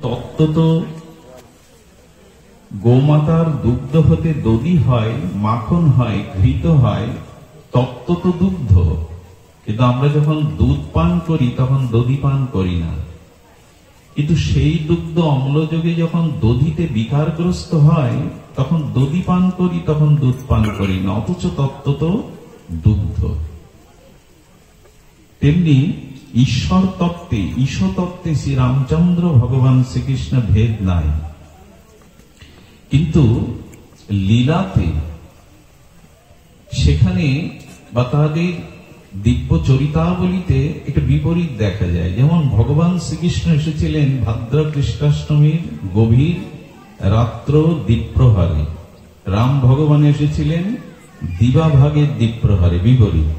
তত্ত্বত গোমাতার দুগ্ধ হতে দধি হয়, মাখন হয়, ঘৃত হয়, তত্ত্বত দুগ্ধ। কিন্তু আমরা যখন দুধ পান করি তখন দধি পান করি না, কিন্তু সেই দুগ্ধ অম্লযোগে যখন দধিতে বিকারগ্রস্ত হয় তখন দধি পান করি, তখন দুধ পান করি না, অথচ তত্ত্বত দুগ্ধ। তেমনি ঈশ্বর তত্ত্বে, ঈশ্বর তত্ত্বে শ্রী রামচন্দ্র ভগবান শ্রীকৃষ্ণ ভেদ নাই, কিন্তু লীলাতে সেখানে বা তাদের দিব্য চরিতাবলিতে একটা বিপরীত দেখা যায়। যেমন ভগবান শ্রীকৃষ্ণ এসেছিলেন ভাদ্র কৃষ্ণাষ্টমীর গভীর রাত্র দ্বীপ্রহরে, রাম ভগবান এসেছিলেন দিবাভাগের দ্বীপ্রহরে, বিপরীত।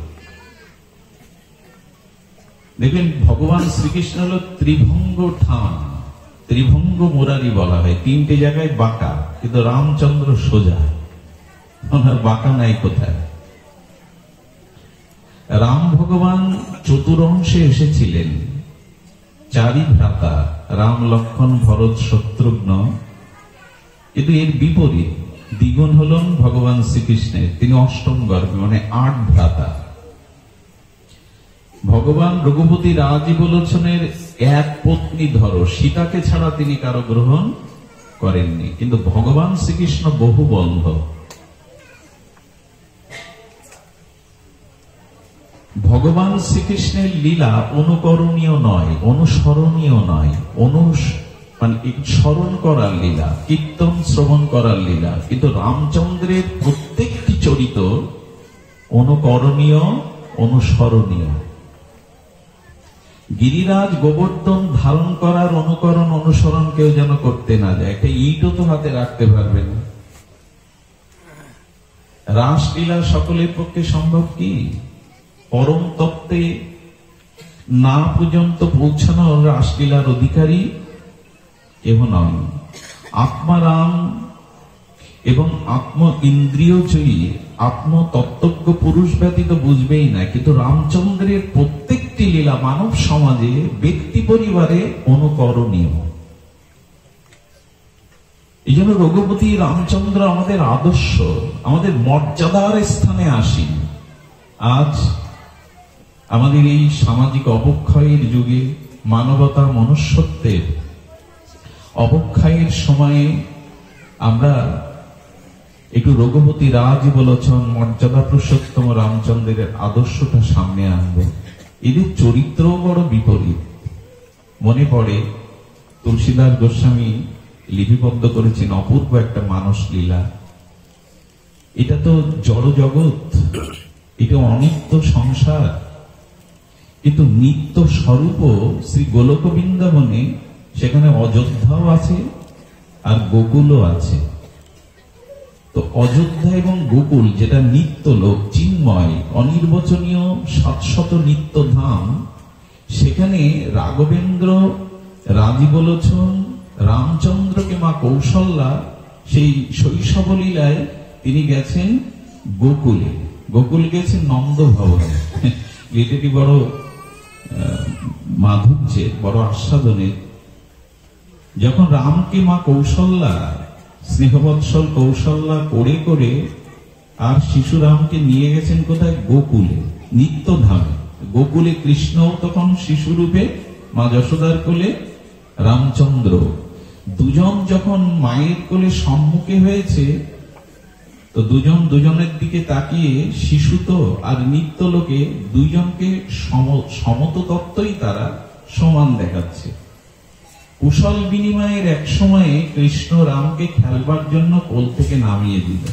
দেখবেন ভগবান শ্রীকৃষ্ণ হল ত্রিভঙ্গ ঠান, ত্রিভঙ্গ মুরারি বলা হয়, তিনটে জায়গায় বাঁকা, কিন্তু রামচন্দ্র সোজা, ওনার বাঁকা নাই কোথায়। রাম ভগবান চতুরংশে এসেছিলেন, চারি ভ্রাতা রাম, লক্ষ্মণ, ভরত, শত্রুঘ্ন, কিন্তু এর বিপরীত দ্বিগুণ হলেন ভগবান শ্রীকৃষ্ণের, তিনি অষ্টম গর্ভে, মানে ৮ ভ্রাতা। ভগবান রঘুপতি রাজীবলোচনের এক পত্নী ধরো, সীতাকে ছাড়া তিনি কারো গ্রহণ করেননি, কিন্তু ভগবান শ্রীকৃষ্ণ বহু বন্ধ। ভগবান শ্রীকৃষ্ণের লীলা অনুকরণীয় নয়, অনুসরণীয় নয়, মানে স্মরণ করার লীলা, কীর্তন শ্রবণ করার লীলা, কিন্তু রামচন্দ্রের প্রত্যেকটি চরিত্র অনুকরণীয়, অনুসরণীয়। গিরিরাজ গোবর্ধন ধারণ করার অনুকরণ অনুসরণ কেউ যেন করতে না যায়, একটা ইটও তো হাতে রাখতে পারবে না। রাসলীলা সকলের পক্ষে সম্ভব কি? পরম তত্ত্বে না পর্যন্ত পৌঁছানো রাসলীলার অধিকারী কেহ নয়। আত্মারাম এবং আত্ম ইন্দ্রিয় জয়ী আত্মতত্ত্বজ্ঞ পুরুষ ব্যতীত বুঝবেই না, কিন্তু রামচন্দ্রের প্রত্যেকটি লীলা মানব সমাজে, ব্যক্তি পরিবারে অনুকরণীয়। এই জন্য রঘুপতি রামচন্দ্র আমাদের আদর্শ, আমাদের মর্যাদার স্থানে আসেন। আজ আমাদের এই সামাজিক অবক্ষয়ের যুগে, মানবতা মনুষ্যত্বের অবক্ষয়ের সময়ে আমরা একটু রঘুপতি রাজীবলোচন মর্যাদা পুরুষোত্তম রামচন্দ্রের আদর্শটা সামনে আনবো। এদের চরিত্র বড় বিপরীত। মনে পড়ে তুলসীদাস গোস্বামী লিপিবদ্ধ করেছেন অপূর্ব একটা মানস লীলা। এটা তো জড় জগৎ, এটা অনিত্য সংসার, কিন্তু নিত্য স্বরূপ শ্রী গোলক বৃন্দাবনে, সেখানে অযোধ্যাও আছে আর গোকুলও আছে। তো অযোধ্যা এবং গোকুল, যেটা নিত্য লোক, চিন্ময়, অনির্বচনীয় ৭০০ নিত্য ধাম, সেখানে রাঘবেন্দ্র রাজীবলোচন রামচন্দ্রকে মা কৌশল্যা সেই শৈশব লীলায় তিনি গেছেন গোকুলে, গোকুল গেছেন নন্দ ভবনে। এটি বড় মাধুর্যের, বড় আস্বাদনের। যখন রামকে মা কৌশল্যা, স্নেহবৎসল কৌশল্যা করে করে আর শিশু রামকে নিয়ে গেছেন কোথায়? গোকুলে, নিত্যধামে। গোকুলে কৃষ্ণ তখন শিশুরূপে, মা যশোদার কোলে রামচন্দ্র। দুজন যখন মায়ের কোলে সম্মুখে হয়েছে, তো দুজন দুজনের দিকে তাকিয়ে, শিশু তো আর নিত্য লোকে দুইজনকে সমত তত্ত্বই তারা সমান দেখাচ্ছে। কুশল বিনিময়ের এক সময়ে কৃষ্ণ রামকে খেলবার জন্য কোল থেকে নামিয়ে দিল।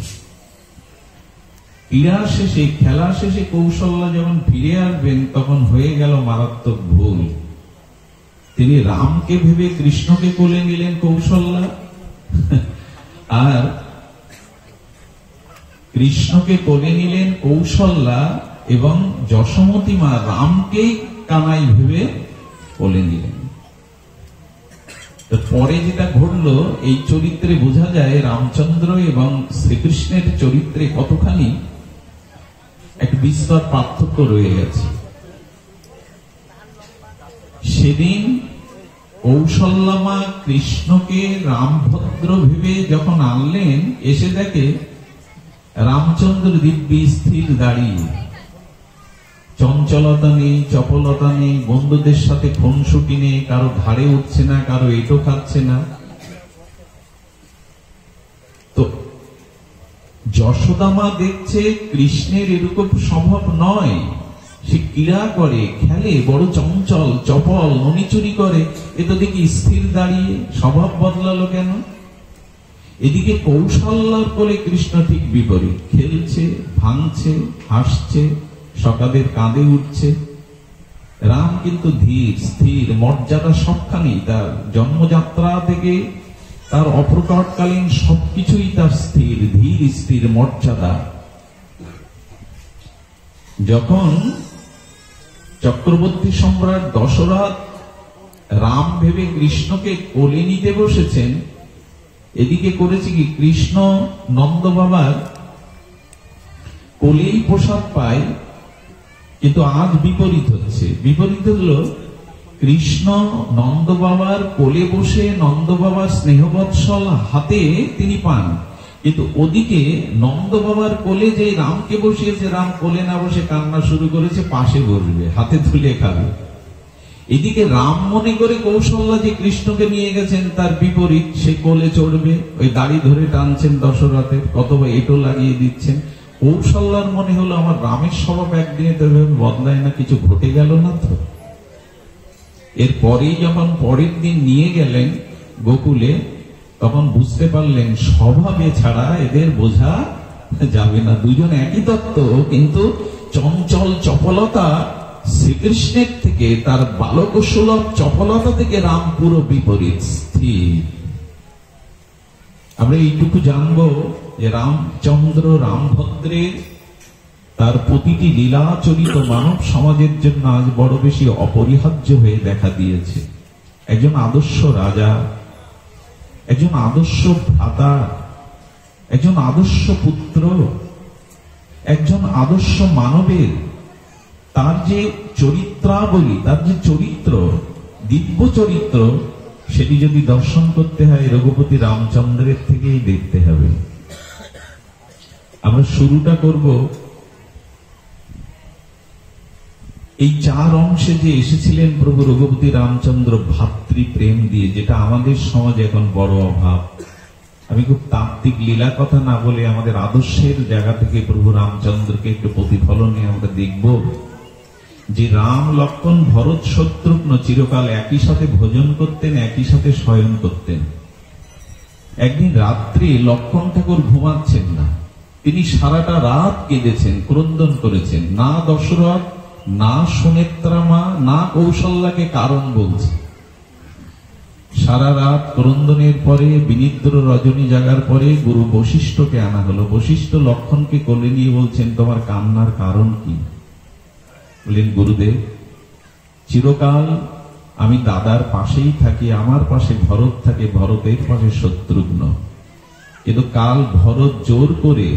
খেলা শেষে কৌশল্যা যখন ফিরে আসবেন, তখন হয়ে গেল মারাত্মক ভুল। তিনি রামকে ভেবে কৃষ্ণকে কোলে নিলেন কৌশল্যা, আর কৃষ্ণকে কোলে নিলেন কৌশল্যা, এবং যশোমতী মা রামকেই কানাই ভেবে কোলে নিলেন। পরে যেটা ঘটলো, এই চরিত্রে বোঝা যায় রামচন্দ্র এবং শ্রীকৃষ্ণের চরিত্রে কতখানি এক বিস্তর পার্থক্য রয়ে গেছে। সেদিন কৌশল্যা কৃষ্ণকে রামভদ্র ভেবে যখন আনলেন, এসে দেখে রামচন্দ্র দিব্যি স্থির দাঁড়িয়ে, চঞ্চলতা নেই, চপলতা নেই, বন্ধুদের সাথে খুনসুটি নেই, কারো ঘাড়ে উঠছে না, কারো এঁটো খাচ্ছে না। তো যশোদা মা দেখছে কৃষ্ণের এরকম স্বভাব নয়, সে ক্রীড়া করে, খেলে, বড় চঞ্চল, চপল, ননিচুরি করে। এ তো দেখি স্থির দাঁড়িয়ে, স্বভাব বদলালো কেন? এদিকে কৌশল্যার কোলে কৃষ্ণ ঠিক বিপরীত, খেলছে, ভাঙছে, হাসছে, সকাদের কাঁধে উঠছে। রাম কিন্তু ধীর স্থির, মর্যাদা সবখানেই, তার জন্মযাত্রা থেকে তার অপ্রকটকালীন সবকিছুই তার স্থির, ধীর স্থির মর্যাদা। যখন চক্রবর্তী সম্রাট দশরথ রাম ভেবে কৃষ্ণকে কোলে নিতে বসেছেন, এদিকে করেছে কি, কৃষ্ণ নন্দ বাবার কোলেই প্রসাদ পায়। কিন্তু আজ বিপরীত হচ্ছে। বিপরীত হলো, কৃষ্ণ নন্দ বাবার কোলে বসে নন্দ বাবার স্নেহবৎসল হাতে তিনি পান, কিন্তু ওদিকে নন্দ বাবার কোলে যে রামকে বসিয়েছে, রাম কোলে না বসে কান্না শুরু করেছে, পাশে বসবে, হাতে তুলে খাবে। এদিকে রাম মনে করে কৌশল্যা যে কৃষ্ণকে নিয়ে গেছেন, তার বিপরীত, সে কোলে চড়বে, ওই দাড়ি ধরে টানছেন দশরথের, অথবা এটো লাগিয়ে দিচ্ছেন। কৌশল্যার মনে হলো, আমার রামের স্বভাব একদিনে তো বদলায় না, কিছু ঘটে গেল না তো। এরপরেই যখন পরের দিন নিয়ে গেলেন গোকুলে, তখন বুঝতে পারলেন স্বভাবে ছাড়া এদের বোঝা যাবে না। দুজন একই তত্ত্ব, কিন্তু চঞ্চল চপলতা শ্রীকৃষ্ণের থেকে, তার বালকসুলভ চপলতা থেকে রাম পুরো বিপরীত, স্থির। আমরা এইটুকু জানবো যে রামচন্দ্র, রামভদ্রের তার প্রতিটি লীলাচরিত মানব সমাজের জন্য আজ বড় বেশি অপরিহার্য হয়ে দেখা দিয়েছে। একজন আদর্শ রাজা, একজন আদর্শ ভ্রাতা, একজন আদর্শ পুত্র, একজন আদর্শ মানবের তার যে চরিত্রাবলী, তার যে চরিত্র, দিব্য চরিত্র, সেটি যদি দর্শন করতে হয় রঘুপতি রামচন্দ্রের থেকেই দেখতে হবে। আমরা শুরুটা করব এই চার অংশে যে এসেছিলেন প্রভু রঘুপতি রামচন্দ্র ভাতৃপ্রেম দিয়ে, যেটা আমাদের সমাজে এখন বড় অভাব। আমি খুব তাত্ত্বিক লীলা কথা না বলে আমাদের আদর্শের জায়গা থেকে প্রভু রামচন্দ্রকে একটু প্রতিফলনে আমরা দেখব যে রাম, লক্ষ্মণ, ভরত, শত্রুঘ্ন চিরকাল একই সাথে ভোজন করতেন, একই সাথে শয়ন করতেন। একদিন রাত্রে লক্ষ্মণ ঠাকুর ঘুমাচ্ছেন না, তিনি সারাটা রাত কেঁদেছেন, ক্রন্দন করেছেন। না দশরথ, না সুনেত্রা মা, না কৌশল্যাকে কারণ বলছে। সারা রাত ক্রন্দনের পরে, বিনিদ্র রজনী জাগার পরে গুরু বশিষ্ঠকে আনা হলো। বশিষ্ঠ লক্ষ্মণকে কোলে নিয়ে বলছেন, তোমার কান্নার কারণ কি? বললেন, গুরুদেব, চিরকাল আমি দাদার পাশেই থাকি, আমার পাশে ভরত থাকে, ভরতের পাশে শত্রুঘ্ন, কিন্তু কাল ভরত জোর করে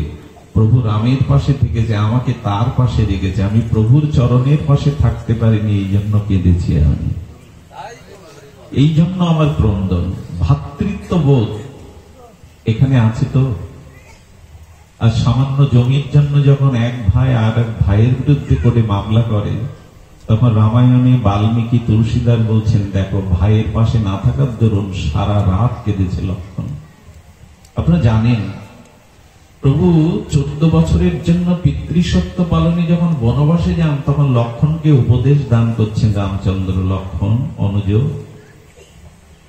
প্রভু রামের পাশে থেকেছে, আমাকে তার পাশে রেখেছে, আমি প্রভুর চরণের পাশে থাকতে পারিনি, এই জন্য কেঁদেছি আমি, এই জন্য আমার ক্রন্দন। ভ্রাতৃত্ববোধ এখানে আছে তো। আর সামান্য জমির জন্য যখন এক ভাই আর এক ভাইয়ের বিরুদ্ধে করে মামলা করে, তখন রামায়ণে বাল্মীকি, তুলসীদার বলছেন, দেখো ভাইয়ের পাশে না থাকার দরুন সারা রাত কেঁদেছে লক্ষ্মণ। আপনারা জানেন, প্রভু 14 বছরের জন্য পিতৃসত্য পালনে যখন বনবাসে যান, তখন লক্ষ্মণকে উপদেশ দান করছেন রামচন্দ্র, লক্ষ্মণ, অনুজ,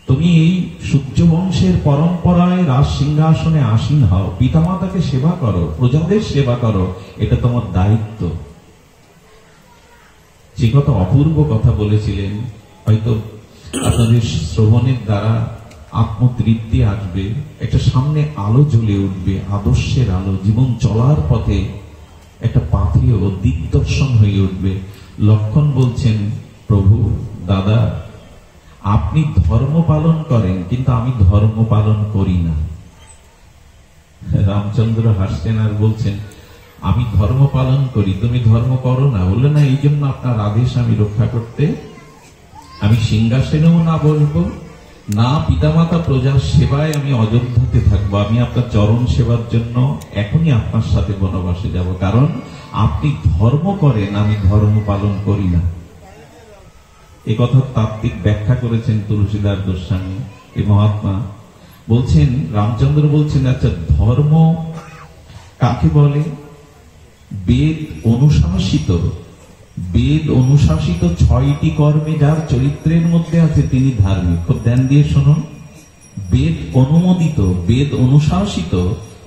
তুমি এই সূর্য বংশের পরম্পরায় রাজ সিংহাসনে আসীন হও, পিতামাতাকে সেবা করো, প্রজাদের সেবা করো, এটা তোমার দায়িত্ব। যে কথা অপূর্ব কথা বলেছিলেন, হয়তো আপনাদের শ্রবণের দ্বারা আত্মতৃপ্তি আসবে, একটা সামনে আলো জ্বলে উঠবে, আদর্শের আলো, জীবন চলার পথে একটা পাথেয় দিগদর্শন হয়ে উঠবে। লক্ষ্মণ বলছেন, প্রভু, দাদা, আপনি ধর্ম পালন করেন, কিন্তু আমি ধর্ম পালন করি না। রামচন্দ্র হাসছেন আর বলছেন, আমি ধর্ম পালন করি, তুমি ধর্ম করো না। বললে, না, এই জন্য আপনার আদেশ আমি রক্ষা করতে আমি সিংহাসনেও না বসবো, না পিতামাতা প্রজার সেবায় আমি অযোধ্যাতে থাকবো। আমি আপনার চরণ সেবার জন্য এখনই আপনার সাথে বনবাসে যাব, কারণ আপনি ধর্ম করেন, আমি ধর্ম পালন করি না। এ কথা তাত্ত্বিক ব্যাখ্যা করেছেন তুলসীদাস গোস্বামী। এই মহাত্মা বলছেন, রামচন্দ্র বলছেন, আচ্ছা ধর্ম কাকে বলে? বেদ অনুশাসিত, বেদ অনুশাসিত 6টি কর্মে যার চরিত্রের মধ্যে আছে তিনি ধার্মিক। খুব ধ্যান দিয়ে শুনুন, বেদ অনুমোদিত, বেদ অনুশাসিত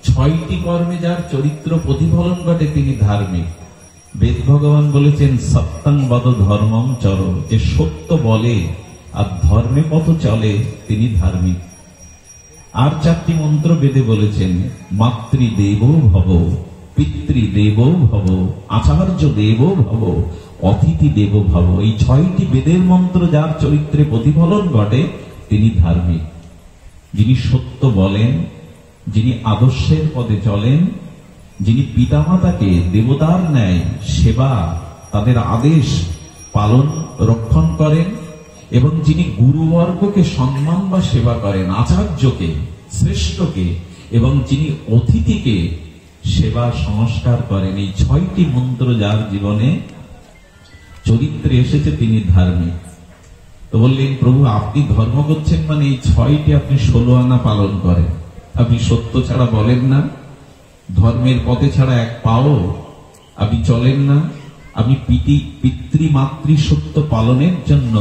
6টি কর্মে যার চরিত্র প্রতিফলন ঘটে তিনি ধার্মিক। বেদ ভগবান বলেছেন সত্যং বদ ধর্মং চর, যে সত্য বলে আর ধর্মে পথ চলে তিনি ধার্মিক। আর 4টি মন্ত্র বেদে বলেছেন, মাতৃদেব ভব, পিতৃদেব ভব, আচার্য দেব ভব, অতিথি দেব ভব। এই 6টি বেদের মন্ত্র যার চরিত্রে প্রতিফলন ঘটে তিনি ধার্মিক। যিনি সত্য বলেন, যিনি আদর্শের পথে চলেন, যিনি পিতামাতাকে দেবতার ন্যায় সেবা, তাদের আদেশ পালন রক্ষণ করেন, এবং যিনি গুরুবর্গকে সম্মান বা সেবা করেন, আচার্যকে, শ্রেষ্ঠকে, এবং যিনি অতিথিকে সেবা সংস্কার করেন, এই 6টি মন্ত্র যার জীবনে চরিত্রে এসেছে তিনি ধার্মিক। তো বললেন, প্রভু আপনি ধর্ম করছেন মানে এই 6টি আপনি 16 আনা পালন করেন, আপনি সত্য ছাড়া বলেন না, ধর্মের পথে ছাড়া এক পাও আপনি চলেন না, আপনি পিতৃমাতৃ সত্য পালনের জন্য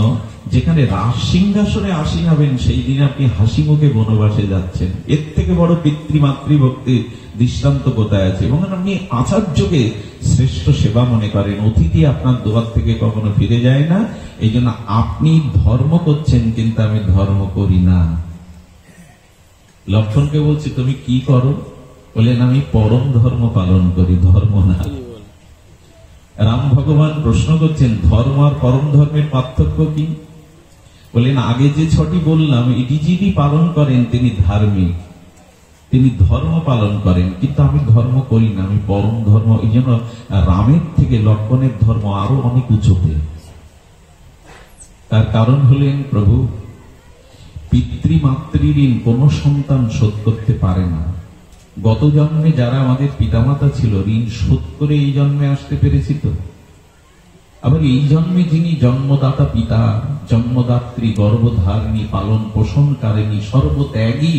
যেখানে রাজ সিংহাসনে আসীন হবেন সেই দিনে আপনি হাসি মুখে বনবাসে যাচ্ছেন। এর থেকে বড় পিতৃমাতৃ ভক্তির দৃষ্টান্ত কোথায় আছে? এবং আপনি আচার্যকে শ্রেষ্ঠ সেবা মনে করেন, অতিথি আপনার দুয়ার থেকে কখনো ফিরে যায় না। এই জন্য আপনি ধর্ম করছেন, কিন্তু আমি ধর্ম করি না। লক্ষণকে বলছি তুমি কি করো? বলেন আমি পরম ধর্ম পালন করি, ধর্ম না। রাম ভগবান প্রশ্ন করছেন, ধর্ম আর পরম ধর্মের পার্থক্য কি? বলেন আগে যে 6টি বললাম এটি যিনি পালন করেন তিনি ধার্মিক, তিনি ধর্ম পালন করেন, কিন্তু আমি ধর্ম করি না, আমি পরম ধর্ম। এই জন্য রামের থেকে লক্ষণের ধর্ম আরো অনেক উঁচুতে। তার কারণ হলেন, প্রভু পিতৃমাতৃ ঋণ কোন সন্তান শোধ করতে পারে না। গত জন্মে যারা আমাদের পিতামাতা ছিল ঋণ শোধ করে এই জন্মে আসতে পেরেছি তো। আবার এই জন্মে যিনি জন্মদাতা পিতা, জন্মদাত্রী, গর্ভধারিণী, পালন পোষণকারিণী, সর্বত্যাগী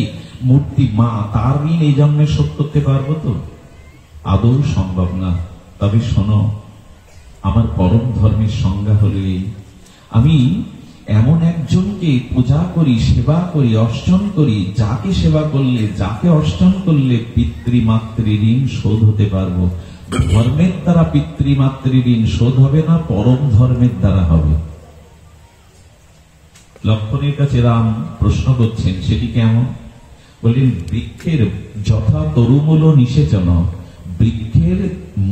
মূর্তি মা, তার ঋণ এই জন্মে শোধ করতে পারবো তো? আদৌ সম্ভব না। তবে শোনো, আমার পরম ধর্মের সংজ্ঞা হল এই, আমি এমন একজনকে পূজা করি, সেবা করি, অর্চন করি, যাকে সেবা করলে, যাকে অর্চন করলে পিতৃমাতৃ ঋণ শোধ হতে পারবো। ধর্মের দ্বারা পিতৃমাতৃ ঋণ শোধ হবে না, পরম ধর্মের দ্বারা হবে। লক্ষণের কাছে রাম প্রশ্ন করছেন, সেটি কেমন? বললেন, বৃক্ষের যথা তরুমূল নিষেচন, বৃক্ষের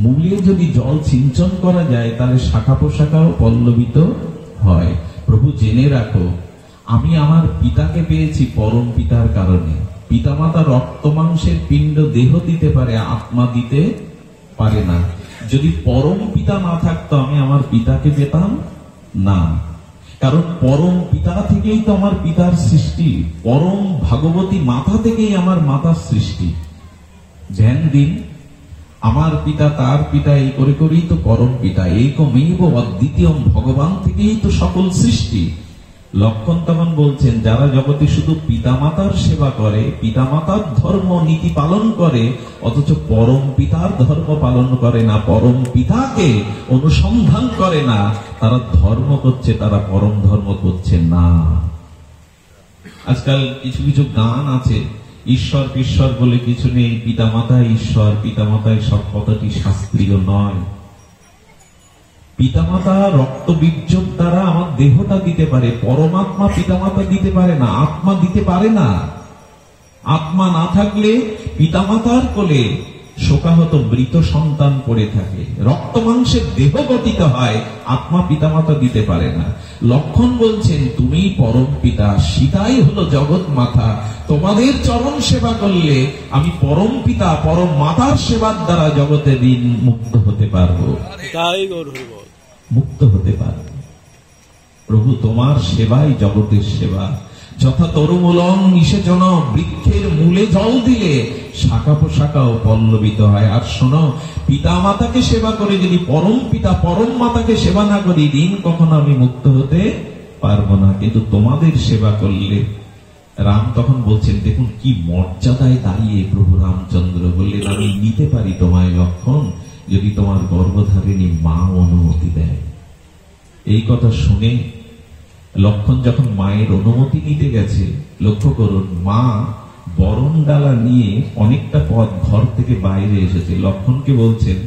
মূলে যদি জল সিঞ্চন করা যায় তাহলে শাখা প্রশাখাও পল্লবিত হয়। প্রভু জেনে রাখো, আমি আমার পিতাকে পেয়েছি পরম পিতার কারণে। পিতামাতা রক্ত মাংসের পিণ্ড দেহ দিতে পারে, আত্মা দিতে পারে না। যদি পরম পিতা না থাকতো আমি আমার পিতাকে পেতাম না, কারণ পরম পিতা থেকেই তো আমার পিতার সৃষ্টি, পরম ভাগবতী মাতা থেকেই আমার মাতার সৃষ্টি। ধ্যান দিন, আমার পিতা তার পিতা, এই করে করেই তো পরম পিতা। একমেব অদ্বিতীয়, ভগবান থেকেই তো সকল সৃষ্টি। লক্ষণ তখন বলছেন, যারা জগতে শুধু পিতামাতার সেবা করে, পিতামাতার ধর্ম নীতি পালন করে, অথচ পরম পিতার ধর্ম পালন করে না, পরম পিতাকে অনুসন্ধান করে না, তারা ধর্ম করছে, তারা পরম ধর্ম করছে না। আজকাল কিছু কিছু গান আছে, ঈশ্বর ঈশ্বর বলে কিছু নেই, পিতামাতা ঈশ্বর, পিতামাতায় সব কথাটি শাস্ত্রীয় নয়। পিতামাতা রক্ত বীর্য দ্বারা আমার দেহটা দিতে পারে, পরমাত্মা পিতামাতা দিতে পারে না, আত্মা দিতে পারে না। আত্মা না থাকলে পিতামাতার কোলে শোকাহত মৃত সন্তান পড়ে থাকে, রক্ত মাংসের দেহ গঠিত হয়, আত্মা পিতামাতা দিতে পারে না। লক্ষণ বলছেন, তুমি পরম পিতা, সীতাই হলো জগৎ মাতা, তোমাদের চরণ সেবা করলে আমি পরম পিতা পরম মাতার সেবার দ্বারা জগতের ঋণ মুক্ত হতে পারবো, মুক্ত হতে পারবো। প্রভু তোমার সেবাই জগতের সেবা। যথা তরুমূলং নিষেচন, বৃক্ষের মূলে জল দিলে শাখা প্রশাখাও পল্লবিত হয়। আর শোনো, পিতা মাতাকে সেবা করে যদি পরম পিতা পরম মাতাকে সেবা না করি, দিন কখনো আমি মুক্ত হতে পারবো না। কিন্তু তোমাদের সেবা করলে। রাম তখন বলছেন, দেখুন কি মর্যাদায় দাঁড়িয়ে প্রভু রামচন্দ্র বললেন, আমি নিতে পারি তোমায় লক্ষণ, যদি তোমার গর্ভধারিণী মা অনুমতি দেয়। এই কথা শুনে লক্ষণ যখন মায়ের অনুমতি নিতে গেছে, লক্ষ্য করুন, মা বরণ ডালা নিয়ে অনেকটা পথ ঘর থেকে বাইরে এসেছে। লক্ষণকে বলছেন,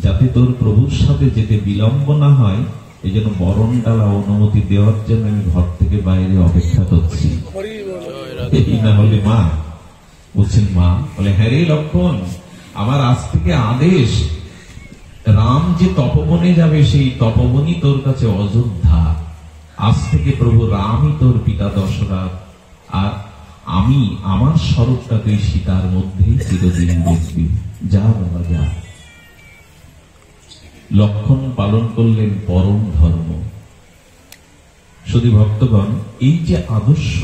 যাতে তোর প্রভুর সাথে যেতে বিলম্ব না হয়, এই জন্য বরণ ডালা অনুমতি দেওয়ার জন্য আমি ঘর থেকে বাইরে অপেক্ষা করছি। এই না হলে মা বলছেন, মা বলে, হ্যাঁ রে লক্ষণ, আমার আজ থেকে আদেশ, রাম যে তপবনে যাবে সেই তপবনই তোর কাছে অযোধ্যা। আজ থেকে প্রভু রামই তোর পিতা দশরথ, আর আমি আমার স্বরূপটা তুই সীতার মধ্যেই চিরদিন দেখবি। যা বাবা যা। লক্ষণ পালন করলেন পরম ধর্ম। শুধু ভক্তগণ, এই যে আদর্শ,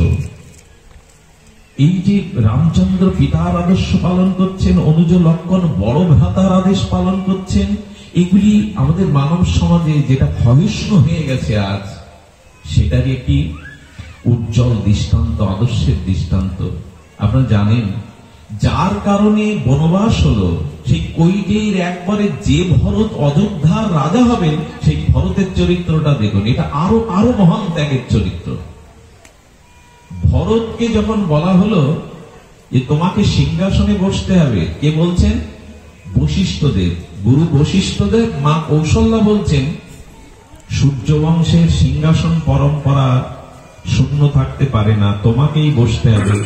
এই যে রামচন্দ্র পিতার আদর্শ পালন করছেন, অনুজ লক্ষণ বড় ভ্রাতার আদেশ পালন করছেন, এগুলি আমাদের মানব সমাজে যেটা ক্ষয়িষ্ণু হয়ে গেছে আজ, সেটারই একটি উজ্জ্বল দৃষ্টান্ত, আদর্শের দৃষ্টান্ত। আপনারা জানেন, যার কারণে বনবাস হলো, সেই কৈকেয়ীর একবারে যে ভরত অযোধ্যার রাজা হবেন, সেই ভরতের চরিত্রটা দেখুন। এটা আরো আরো মহান ত্যাগের চরিত্র। ভরতকে যখন বলা হলো যে তোমাকে সিংহাসনে বসতে হবে, কে বলছেন? বশিষ্ঠদেব, গুরু বশিষ্ঠদেব। মা কৌশল্যা বলছেন, সূর্যবংশের সিংহাসন পরম্পরা শূন্য থাকতে পারে না, তোমাকেই বসতে হবে।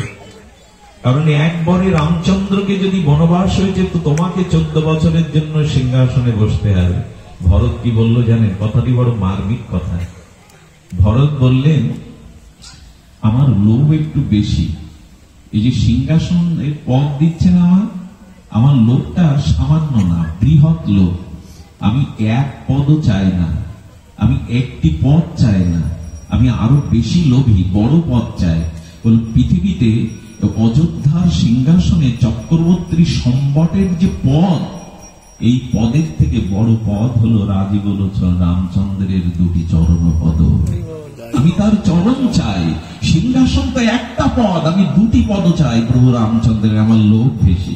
কারণ একবারে রামচন্দ্রকে যদি বনবাস হয়েছে, তো তোমাকে 14 বছরের জন্য সিংহাসনে বসতে হবে। ভরত কি বলল জানেন? কথাটি বড় মার্মিক কথা। ভরত বললেন, আমার লোভ একটু বেশি। এই যে সিংহাসনের পদ দিচ্ছেন আমার লোভটা সামান্য না, বৃহৎ লোভ। আমি এক পদও চাই না, আমি একটি পদ চাই না, আমি আরো বেশি লোভী, বড় পদ চাই। পৃথিবীতে অযোধ্যার সিংহাসনে চক্রবর্তী সম্বটের যে পদ, এই পদের থেকে বড় পদ হলো রাজীবলোচন রামচন্দ্রের দুটি চরণ পদ। আমি তার চরণ চাই। সিংহাসন তো একটা পদ, আমি দুটি পদ চাই প্রভু রামচন্দ্রের, আমার লোভ বেশি।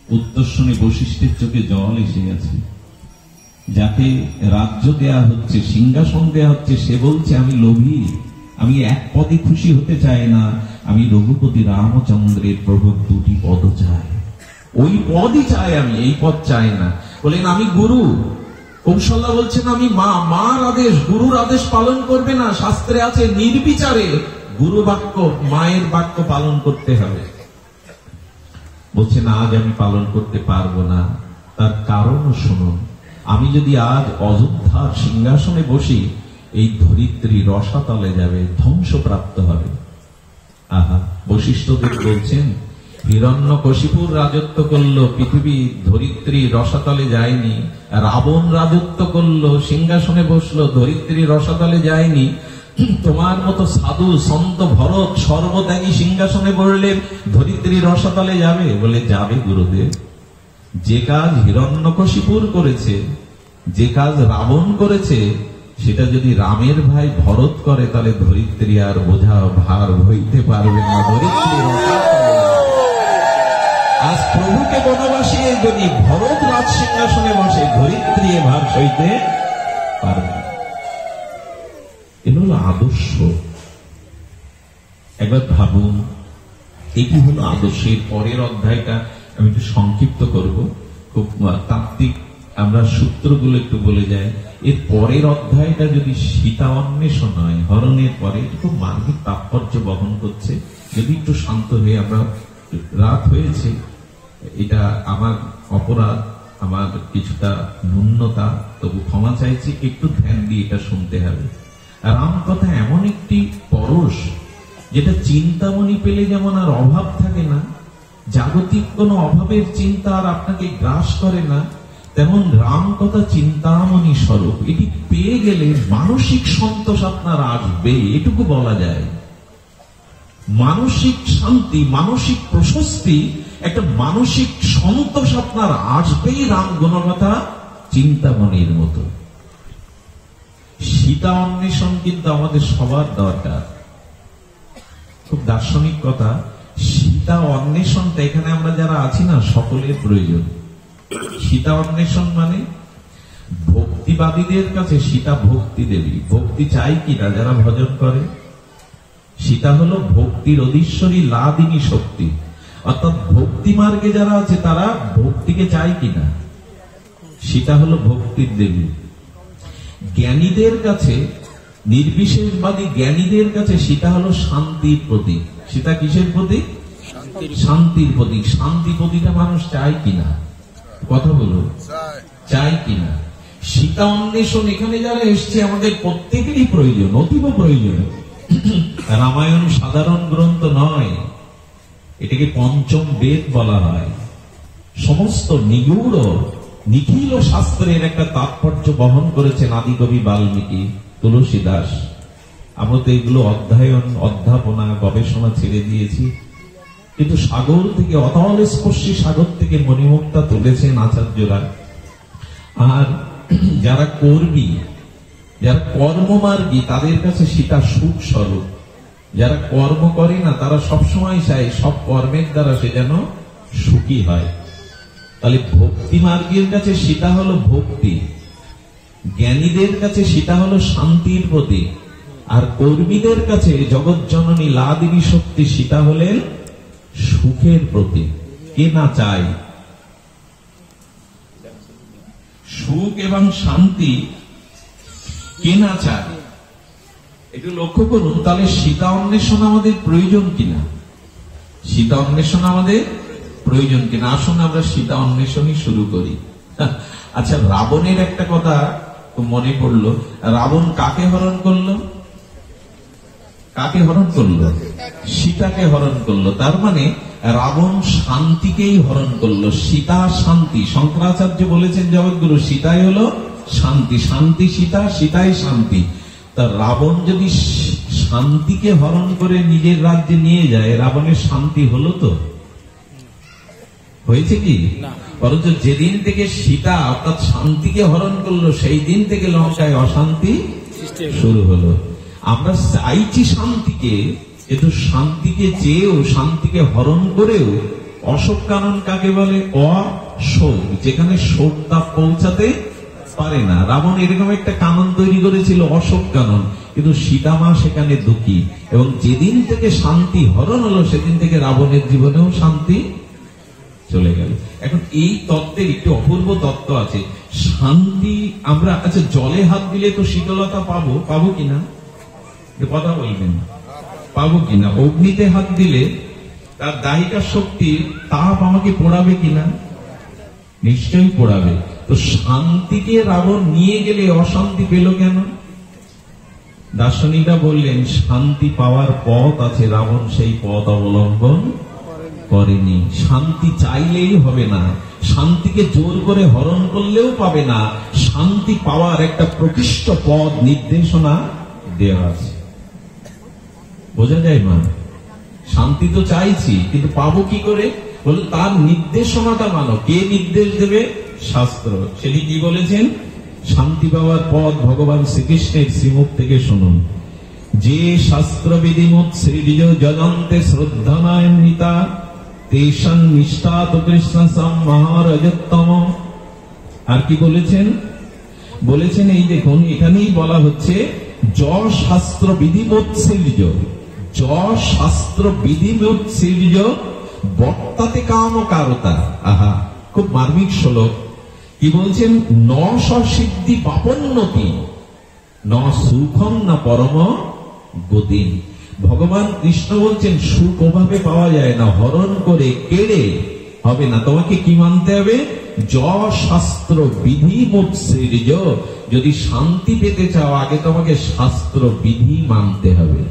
উত্তর শুনে বশিষ্ঠের চোখে জল এসে গেছে। যাকে রাজ্য দেয়া হচ্ছে, সিংহাসন দেয়া হচ্ছে, সে বলছে আমি লোভী, আমি এক পদে খুশি হতে চাই না, আমি রঘুপতি রামচন্দ্রের প্রভু দুটি পদ চাই, ওই পদই চাই আমি, এই পদ চাই না। বলেন আমি গুরু। কৌশল্যা বলছেন আমি মা, মার আদেশ, গুরুর আদেশ পালন করবে না। শাস্ত্রে আছে নির্বিচারে গুরু বাক্য, মায়ের বাক্য পালন করতে হবে। বলছে না, আজ আমি পালন করতে পারবো না। তার কারণও শুনুন, আমি যদি আজ অযোধ্যার সিংহাসনে বসি, এই ধরিত্রী রসাতলে যাবে, ধ্বংসপ্রাপ্ত হবে। আহা, বশিষ্ঠদেব বলছেন, হিরণ্যকশিপুর রাজত্ব করলো, পৃথিবী ধরিত্রী রসাতলে যায়নি। রাবণ রাজত্ব করলো, সিংহাসনে বসলো, ধরিত্রী রসাতলে যায়নি। তোমার মতো সাধু সন্ত ভরত সর্বত্যাগী সিংহাসনে বসলে ধরিত্রী রসাতলে যাবে? বলে যাবে গুরুদেব। যে কাজ হিরণ্যকশিপুর করেছে, যে কাজ রাবণ করেছে, সেটা যদি রামের ভাই ভরত করে, তাহলে ধরিত্রী আর বোঝা ভার বইতে পারবে না। ধরিত্রী আজ প্রভুকে বনবাসিয়ে যদি ভরত রাজ সিংহাসনে বসে, ধরিত্রী ভার সইতে পারবে না। এগুলো হলো আদর্শ। একবার ভাবুন, এটি হলো আদর্শের পরের অধ্যায়টা আমি একটু সংক্ষিপ্ত করব, খুব তাত্ত্বিক আমরা সূত্রগুলো একটু বলে যাই। এর পরের অধ্যায়টা যদি সীতা অন্বেষণ হয়, হরণের পরে, এটা খুব মার্মিক তাৎপর্য বহন করছে। যদি একটু শান্ত হয়ে, আমরা রাত হয়েছে, এটা আমার অপরাধ, আমার কিছুটা ন্যূনতা, তবু ক্ষমা চাইছি, একটু ধ্যান দিয়ে এটা শুনতে হবে। রাম কথা এমন একটি পরশ, যেটা চিন্তামণি পেলে যেমন আর অভাব থাকে না, জাগতিক কোনো অভাবের চিন্তা আর আপনাকে গ্রাস করে না, তেমন রাম কথা চিন্তামণি স্বরূপ। এটি পেয়ে গেলে মানসিক সন্তোষ আপনার আসবে, এটুকু বলা যায়। মানসিক শান্তি, মানসিক প্রশস্তি, একটা মানসিক সন্তোষ আপনার আসবেই রাম গুণকথা চিন্তামণির মতো। সীতা অন্বেষণ কিন্তু আমাদের সবার দরকার। খুব দার্শনিক কথা, সীতা অন্বেষণটা এখানে আমরা যারা আছি না সকলের প্রয়োজন। সীতা অন্বেষণ মানে ভক্তিবাদীদের কাছে সীতা ভক্তি দেবী। ভক্তি চাই কিনা যারা ভজন করে? সীতা হলো ভক্তির অধীশ্বরী লাদিনী শক্তি। অর্থাৎ ভক্তি মার্গে যারা আছে তারা ভক্তিকে চাই কিনা? সীতা হলো ভক্তির দেবী। জ্ঞানীদের কাছে, নির্বিশেষবাদী জ্ঞানীদের কাছে সীতা হলো শান্তির প্রতীক। সীতা কিসের প্রতীক? শান্তির প্রতীক। শান্তি প্রতীকটা মানুষ চায় কিনা? কথা বলুন, চাই কিনা? সীতা অন্বেষণ এখানে যারা এসছে আমাদের প্রত্যেকেরই প্রয়োজন, অতীব প্রয়োজন। রামায়ণ সাধারণ গ্রন্থ নয়, এটাকে পঞ্চম বেদ বলা হয়। সমস্ত নিগূঢ় নিখিল শাস্ত্রের একটা তাৎপর্য বহন করেছেন আদিকবি বাল্মীকি, তুলসীদাস। আমরা তো এগুলো অধ্যয়ন, অধ্যাপনা, গবেষণা ছেড়ে দিয়েছি, কিন্তু সাগর থেকে, অতল স্পর্শী সাগর থেকে মণিমুক্তা তুলেছেন আচার্যরা। আর যারা কর্মী, যারা কর্মমার্গী, তাদের কাছে সীতা সুখ স্বরূপ। যারা কর্ম করে না তারা সবসময় চায় সব কর্মের দ্বারা সে যেন সুখী হয়। তাহলে ভক্তি মার্গের কাছে সীতা হলো ভক্তি, জ্ঞানীদের কাছে সীতা হলো শান্তির প্রতীক, আর কর্মীদের কাছে জগৎ জননী লাদিনী শক্তি সীতা হলেন সুখের প্রতীক। কে না চায় সুখ এবং শান্তি? কে না চায়? একটু লক্ষ্য করুন। তাহলে সীতা অন্বেষণ আমাদের প্রয়োজন কিনা? সীতা অন্বেষণ আমাদের প্রয়োজন কিনা? আসুন আমরা সীতা অন্বেষণই শুরু করি। আচ্ছা, রাবণের একটা কথা মনে পড়লো। রাবণ কাকে হরণ করলো? কাকে হরণ করলো? সীতাকে হরণ করলো। তার মানে রাবণ শান্তিকেই হরণ করলো। সীতা শান্তি। শঙ্করাচার্য বলেছেন জগৎগুরু, সীতাই হলো শান্তি। শান্তি সীতা, সীতাই শান্তি। তা রাবণ যদি শান্তিকে হরণ করে নিজের রাজ্যে নিয়ে যায়, রাবণের শান্তি হলো তো? হয়েছে কি? বরঞ্চ যেদিন থেকে সীতা অর্থাৎ শান্তিকে হরণ করলো, সেই দিন থেকে লঙ্কায় অশান্তি শুরু হলো। আমরা চাইছি শান্তিকে, কিন্তু শান্তিকে চেয়েও, শান্তিকে হরণ করেও অশোক কানন কাকে বলে? অশোক, যেখানে শোকটা পৌঁছাতে পারে না। রাবণ এরকম একটা কানন তৈরি করেছিল, অশোক কানন, কিন্তু সীতামা সেখানে দুঃখী। এবং যেদিন থেকে শান্তি হরণ হলো, সেদিন থেকে রাবণের জীবনেও শান্তি চলে গেল। এখন এই তত্ত্বের একটি অপূর্ব তত্ত্ব আছে। শান্তি আমরা, আচ্ছা জলে হাত দিলে তো শীতলতা পাবো, পাবো কিনা? কথা বলবেন, পাবো কিনা? অগ্নিতে হাত দিলে তার দাহিকার শক্তি, তাপ আমাকে পোড়াবে কিনা? নিশ্চয়ই পোড়াবে। তো শান্তিকে রাবণ নিয়ে গেলে অশান্তি পেল কেন? দার্শনিকরা বললেন শান্তি পাওয়ার পথ আছে, রাবণ সেই পথ অবলম্বন করেনি। শান্তি চাইলেই হবে না, শান্তিকে জোর করে হরণ করলেও পাবে না। শান্তি পাওয়ার একটা প্রকৃষ্ট পথ নির্দেশনা দেওয়া আছে। বোঝা যায় মা? শান্তি তো চাইছি, কিন্তু পাবো কি করে? বলে তার নির্দেশনাটা মানো। কে নির্দেশ দেবে? শাস্ত্র। সেটি কি বলেছেন? শান্তি পাওয়ার পথ ভগবান শ্রীকৃষ্ণের শ্রীমুখ থেকে শুনুন। যে শাস্ত্র বিধিমুখ শ্রীজ যজন্তে শ্রদ্ধানায়ন্বিতা তেষাং নিষ্ঠাত কৃষ্ণ মহারজতম। আর কি বলেছেন? বলেছেন এই দেখুন, এখানেই বলা হচ্ছে যশ শাস্ত্র বিধিমোৎসৃজ, যশ শাস্ত্র বিধিমোৎসৃজ বর্তাতে কাম কারতা। আহা, খুব মার্মিক শ্লোক। কি বলছেন? ন সিদ্ধি বাপন্নতি ন সুখম না পরম গতিম। ভগবান কৃষ্ণ বলছেন সুখ ওভাবে পাওয়া যায় না, হরণ করে কেড়ে হবে না। তোমাকে কি মানতে হবে? যশ শাস্ত্র বিধি মোৎসৃজ। যদি শান্তি পেতে চাও, আগে তোমাকে শাস্ত্র বিধি মানতে হবে।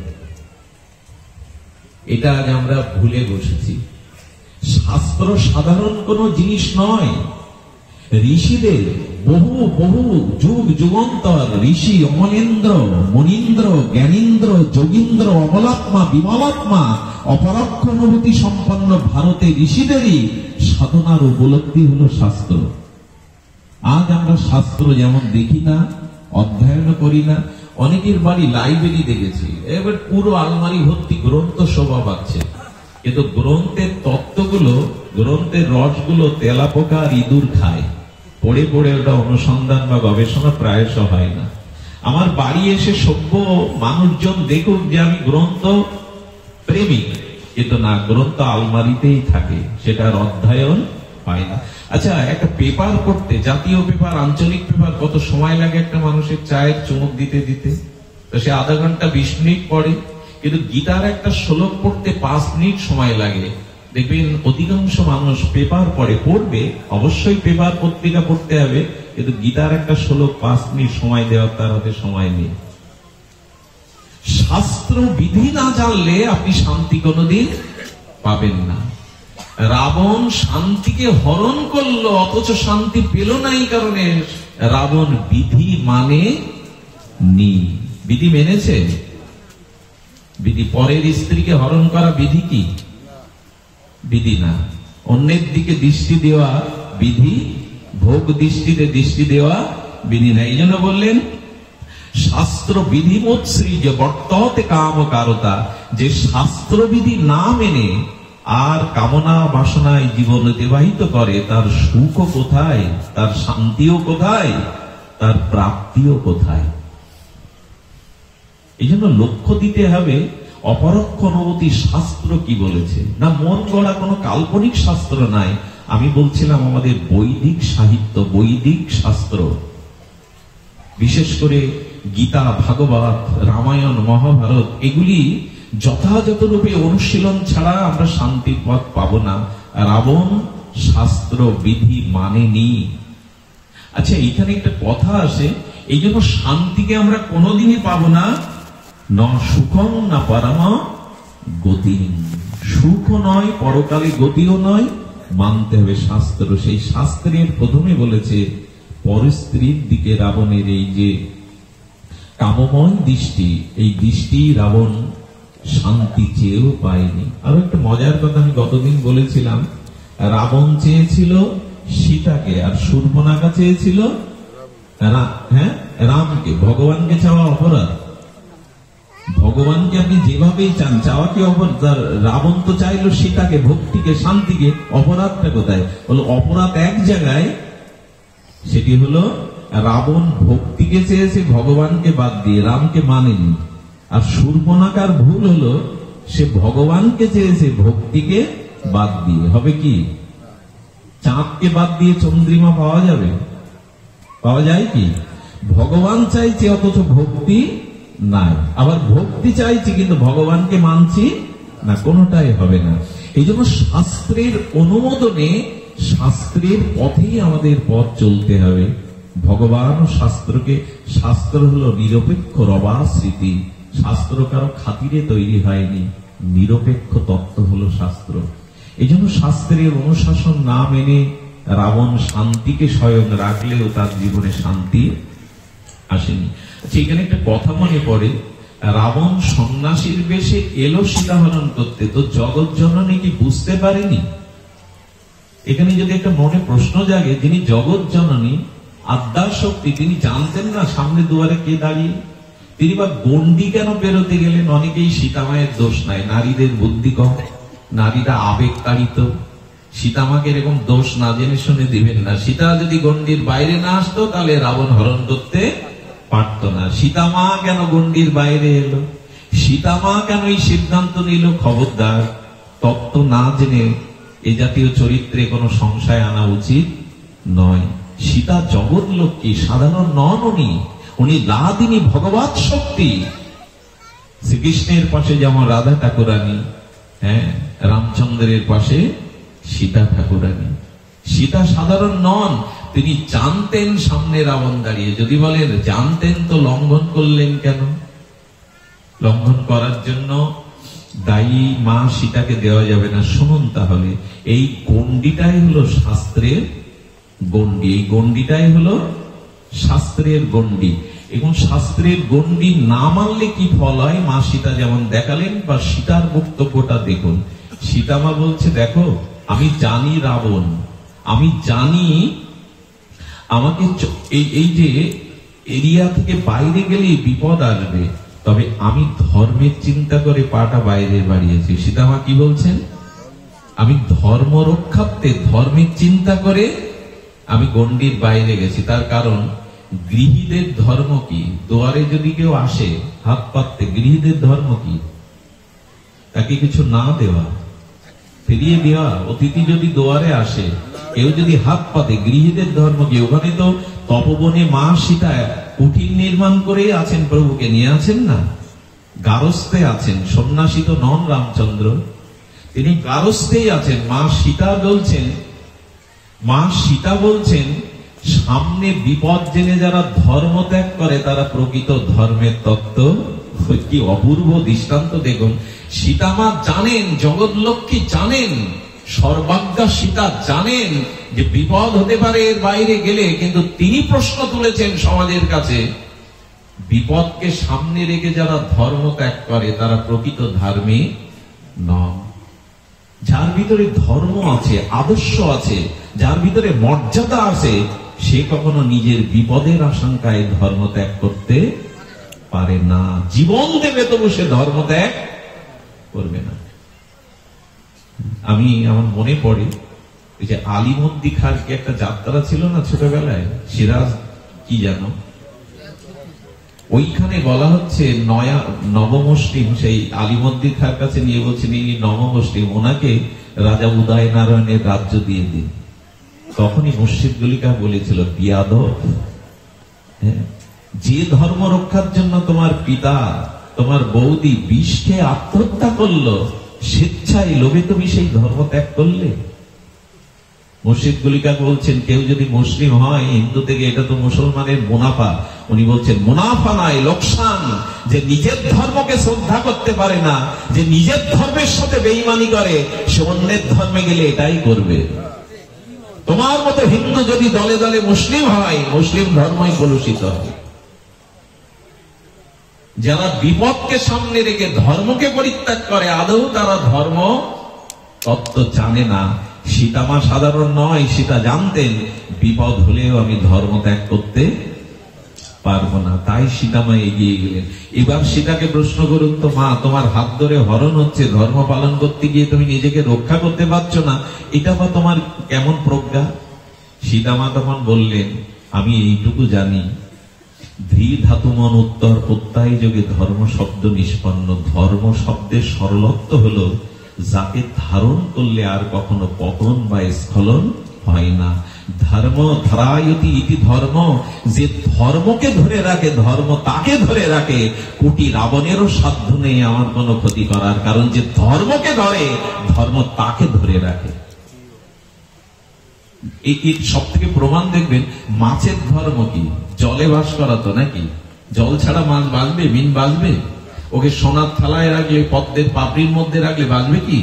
এটা আজ আমরা ভুলে বসেছি। শাস্ত্র সাধারণ কোন জিনিস নয়। ঋষিদের বহু বহু যুগ যুগান্তর ঋষি অমলেন্দ্র মনীন্দ্র জ্ঞানীন্দ্র যোগীন্দ্র অমলাত্মা বিমলাত্মা অপরোক্ষ অনুভূতি সম্পন্ন ভারতে ঋষিদেরই সাধনার উপলব্ধি হলো শাস্ত্র। আজ আমরা শাস্ত্র যেমন দেখি না, অধ্যয়ন করি না। অনেকের বাড়ি লাইব্রেরি দেখেছি, এবার পুরো আলমারি ভর্তি গ্রন্থ শোভা পাচ্ছে, কিন্তু গ্রন্থের তত্ত্বগুলো, গ্রন্থের রসগুলো তেলাপোকা আর ইঁদুর খায়। পড়ে পড়ে ওটা অনুসন্ধান বা গবেষণা প্রায়শ হয় না। আমার বাড়ি এসে সভ্য মানুষজন দেখুক যে আমি গ্রন্থ প্রেমিক, কিন্তু না, গ্রন্থ আলমারিতেই থাকে, সেটার অধ্যয়ন হয় না। আচ্ছা, একটা পেপার পড়তে, জাতীয় পেপার আঞ্চলিক পেপার, কত সময় লাগে একটা মানুষের চায়ের চুমুক দিতে দিতে? তো সে আধা ঘন্টা 20 মিনিট পড়ে, কিন্তু গীতার একটা শ্লোক পড়তে 5 মিনিট সময় লাগে। দেখবেন অধিকাংশ মানুষ পেপার পড়বে, অবশ্যই পেপার পত্রিকা পড়তে হবে, কিন্তু গীতার একটা শ্লোক 5 মিনিট সময় দেওয়ার তার হাতে সময় নেই। শাস্ত্র বিধি না জানলে আপনি শান্তি কোনোদিন পাবেন না। রাবণ শান্তিকে হরণ করলো, অথচ শান্তি পেল না। এই কারণে রাবণ বিধি মানে নি। বিধি মেনেছে? বিধি পরের স্ত্রীকে হরণ করা বিধি কি? বিধি না। অন্যের দিকে দৃষ্টি দেওয়া বিধি, ভোগ দৃষ্টিতে দৃষ্টি দেওয়া বিধি না। এই জন্য বললেন শাস্ত্র বিধিমত সৃজ বর্ততে কাম কারতা। যে শাস্ত্রবিধি না মেনে আর কামনা বাসনায় জীবন অতিবাহিত করে, তার সুখ কোথায়, তার শান্তিও কোথায়, তার প্রাপ্তিও কোথায়? এই জন্য লক্ষ্য দিতে হবে অপরোক্ষ অনুভূতি শাস্ত্র কি বলেছে। না মন গড়া কোনো কাল্পনিক শাস্ত্র নাই। আমি বলছিলাম আমাদের বৈদিক সাহিত্য, বৈদিক শাস্ত্র, বিশেষ করে গীতা, ভাগবত, রামায়ণ, মহাভারত, এগুলি যথাযথ রূপে অনুশীলন ছাড়া আমরা শান্তির পথ পাবো না। রাবণ শাস্ত্র বিধি মানেনি। আচ্ছা, এখানে একটা কথা আসে, এই জন্য শান্তিকে আমরা কোনোদিনই পাবো না। ন সুখং না পরম গতি। সুখও নয়, পরকালে গতিও নয়, মানতে হবে শাস্ত্র। সেই শাস্ত্রের প্রথমে বলেছে পরস্ত্রীর দিকে রাবণের এই যে কামময় দৃষ্টি, এই দৃষ্টি রাবণ শান্তি চেয়েও পায়নি। আরো একটা মজার কথা আমি গতদিন বলেছিলাম, রাবণ চেয়েছিল সীতাকে, আর শূর্পণখা চেয়েছিল রামকে। ভগবানকে চাওয়া অপরাধ? ভগবানকে আপনি যেভাবেই চান, চাওয়া কি অপরাধ? রাবণ তো চাইলো সীতাকে, ভক্তিকে, শান্তিকে। অপরাধটা কোথায়? বলো অপরাধ এক জায়গায়, সেটি হলো রাবণ ভক্তিকে চেয়েছে ভগবানকে বাদ দিয়ে, রামকে মানেনি। আর শূর্পণখার ভুল হলো সে ভগবানকে চেয়েছে ভক্তিকে বাদ দিয়ে। হবে কি? চাঁদকে বাদ দিয়ে চন্দ্রিমা পাওয়া যাবে? পাওয়া যায় কি? ভগবান চাইছে অথচ ভক্তি নাই, আবার ভক্তি চাইছি কিন্তু ভগবানকে মানছি না, কোনোটাই হবে না। এই জন্য শাস্ত্রের অনুমোদনে, শাস্ত্রের পথেই আমাদের পথ চলতে হবে। ভগবান ও শাস্ত্রকে, শাস্ত্র হলো নিরপেক্ষ রবাস্মৃতি। শাস্ত্র কারো খাতিরে তৈরি হয়নি, নিরপেক্ষ তত্ত্ব হলো শাস্ত্র। এই জন্য শাস্ত্রের অনুশাসন না মেনে রাবণ শান্তিকে স্বয়ং রাখলেও তার জীবনে শান্তি আসেনি। আচ্ছা, এখানে একটা কথা মনে পড়ে, রাবণ সন্ন্যাসীর বেশে এলো সীতাহরণ করতে, তো জগৎ জননী কি বুঝতে পারেনি? এখানে যদি একটা মনে প্রশ্ন জাগে, যিনি জগৎ জননী, আদ্যার শক্তি, তিনি জানতেন না সামনে দুয়ারে কে দাঁড়িয়ে? তিনি বা গন্ডি কেন পেরোতে গেলেন? অনেকেই সীতামায়ের দোষ নাই, নারীদের বুদ্ধি কম, নারীরা আবেগ তাড়িত। সীতামাকে এরকম দোষ না জেনে শুনে দিবেন না। সীতা যদি গন্ডির বাইরে না আসতো তাহলে রাবণ হরণ করতে পারত না। সীতামা কেন গন্ডির বাইরে এলো? সীতামা কেন এই সিদ্ধান্ত নিল? খবরদার, তত্ত্ব না জেনে এ জাতীয় চরিত্রে কোনো সংশয় আনা উচিত নয়। সীতা জগৎ লক্ষ্মী, সাধারণ নন উনি। উনি লাদিনী ভগবত শক্তি। শ্রীকৃষ্ণের পাশে যেমন রাধা ঠাকুরানী, রামচন্দ্রের পাশে সীতা ঠাকুরানী। সীতা সাধারণ নন, তিনি জানতেন সামনে রাবণ দাঁড়িয়ে। যদি বলেন জানতেন তো লঙ্ঘন করলেন কেন? লঙ্ঘন করার জন্য দায়ী মা সীতাকে দেওয়া যাবে না। শুনুন তাহলে, এই গণ্ডিটাই হলো শাস্ত্রের গণ্ডি। এই গণ্ডিটাই হলো শাস্ত্রের গণ্ডি। এবং শাস্ত্রের গণ্ডি না মানলে কি ফল হয় মা সীতা যেমন দেখালেন, বা সীতার বক্তব্যটা দেখুন। সীতামা বলছে, দেখো আমি জানি রাবণ, আমি জানি আমাকে এই যে এরিয়া থেকে বাইরে গেলে বিপদ আসবে, তবে আমি ধর্মের চিন্তা করে পাটা বাইরে বাড়িয়েছি। সীতামা কি বলছেন? আমি ধর্ম রক্ষার্থে ধর্মের চিন্তা করে আমি গণ্ডির বাইরে গেছি। তার কারণ গৃহীদের ধর্ম কি? দুয়ারে যদি কেউ আসে হাত পাততে, গৃহীদের ধর্ম কি? তাকে কিছু না দেওয়া, ফিরিয়ে দেওয়া। অতিথি যদি দুয়ারে আসে, কেউ যদি হাত পাতে, গৃহীদের ধর্ম কি? ওখানে তো তপবনে মা সীতা কুটির নির্মাণ করে আছেন, প্রভুকে নিয়ে আছেন না, গারস্থে আছেন। সন্ন্যাসী তো নন রামচন্দ্র, তিনি গারস্থেই আছেন। মা সীতা বলছেন সামনে বিপদ জেনে যারা ধর্ম ত্যাগ করে তারা প্রকৃত ধর্মের তত্ত্ব। কি অপূর্ব দৃষ্টান্ত দেখুন। সীতামা জানেন, জগৎ লক্ষ্মী জানেন, সর্বাজ্ঞা সীতা জানেন যে বিপদ হতে পারে এর বাইরে গেলে, কিন্তু তিনি প্রশ্ন তুলেছেন সমাজের কাছে, বিপদকে সামনে রেখে যারা ধর্ম ত্যাগ করে তারা প্রকৃত ধার্মিক নন। যার ভিতরে ধর্ম আছে, আদর্শ আছে, যার ভিতরে মর্যাদা আছে, সে কখনো নিজের বিপদের আশঙ্কায় ধর্ম ত্যাগ করতে পারে না। জীবন দেবে তবু সে ধর্ম ত্যাগ করবে না। আমার মনে পড়ে ওই যে আলিমুদ্দি খাঁর কি একটা যাত্রা ছিল না ছোটবেলায়, সিরাজ কি জানো, ওইখানে বলা হচ্ছে নবমুসলিম সেই আলিমুদ্দি খাঁর কাছে নিয়ে বলছেন ইনি নবমুসলিম, ওনাকে রাজা উদয় নারায়ণের রাজ্য দিয়ে দিন। তখনই মুর্শিদ গলিকা বলেছিল, বিয়াদব, যে ধর্ম রক্ষার জন্য তোমার পিতা তোমার বৌদি বিষ খেয়ে আত্মহত্যা করলো, স্বেচ্ছায় লোভে তুমি সেই ধর্ম ত্যাগ করলে। মুর্শিদ গলিকা বলছেন কেউ যদি মুসলিম হয় হিন্দু থেকে, এটা তো মুসলমানের মুনাফা। উনি বলছেন মুনাফা নাই, লোকসান। যে নিজের ধর্মকে শ্রদ্ধা করতে পারে না, যে নিজের ধর্মের সাথে বেঈমানি করে, সে অন্যের ধর্মে গেলে এটাই করবে। তোমার মতো হিন্দু যদি দলে দলে মুসলিম হয়, মুসলিম ধর্মই কলুষিত হয়। যারা বিপদকে সামনে রেখে ধর্মকে পরিত্যাগ করে, আদৌ তারা ধর্ম তত্ত্ব জানে না। সীতামা সাধারণ নয়, সীতা জানতেন বিপদ হলেও আমি ধর্ম ত্যাগ করতে পারবো না। তাই সীতামা এগিয়ে গেলেন। এবার সীতাকে প্রশ্ন করুন তো, মা তোমার হাত ধরে হরণ হচ্ছে, ধর্ম পালন করতে গিয়ে তুমি নিজেকে রক্ষা করতে পারছো না, এটা বা তোমার কেমন প্রজ্ঞা? সীতামা তখন বললেন, আমি এইটুকু জানি, ধী ধাতুমন উত্তর প্রত্যয় যোগে ধর্ম শব্দ নিষ্পন্ন। ধর্ম শব্দের সরলত্ব হলো যাকে ধারণ করলে আর কখনো পতন বা স্খলন হয় না। ধর্ম ধারায়তি ইতি ধর্ম, যে ধর্মকে ধরে রাখে, ধর্ম তাকে ধরে রাখে। কোটি রাবণেরও সাধ্য নেই আমার কোনো ক্ষতি করার, কারণ যে ধর্মকে ধরে, ধর্ম তাকে ধরে রাখে। এই সব থেকে প্রমাণ দেখবেন, মাছের ধর্ম কি? জলে বাস করা তো নাকি? জল ছাড়া মাছ বাঁচবে? মিন বাঁচবে? ওকে সোনার থালায় রাখলে, পদ্মের পাপড়ির মধ্যে রাখলে বাঁচবে কি?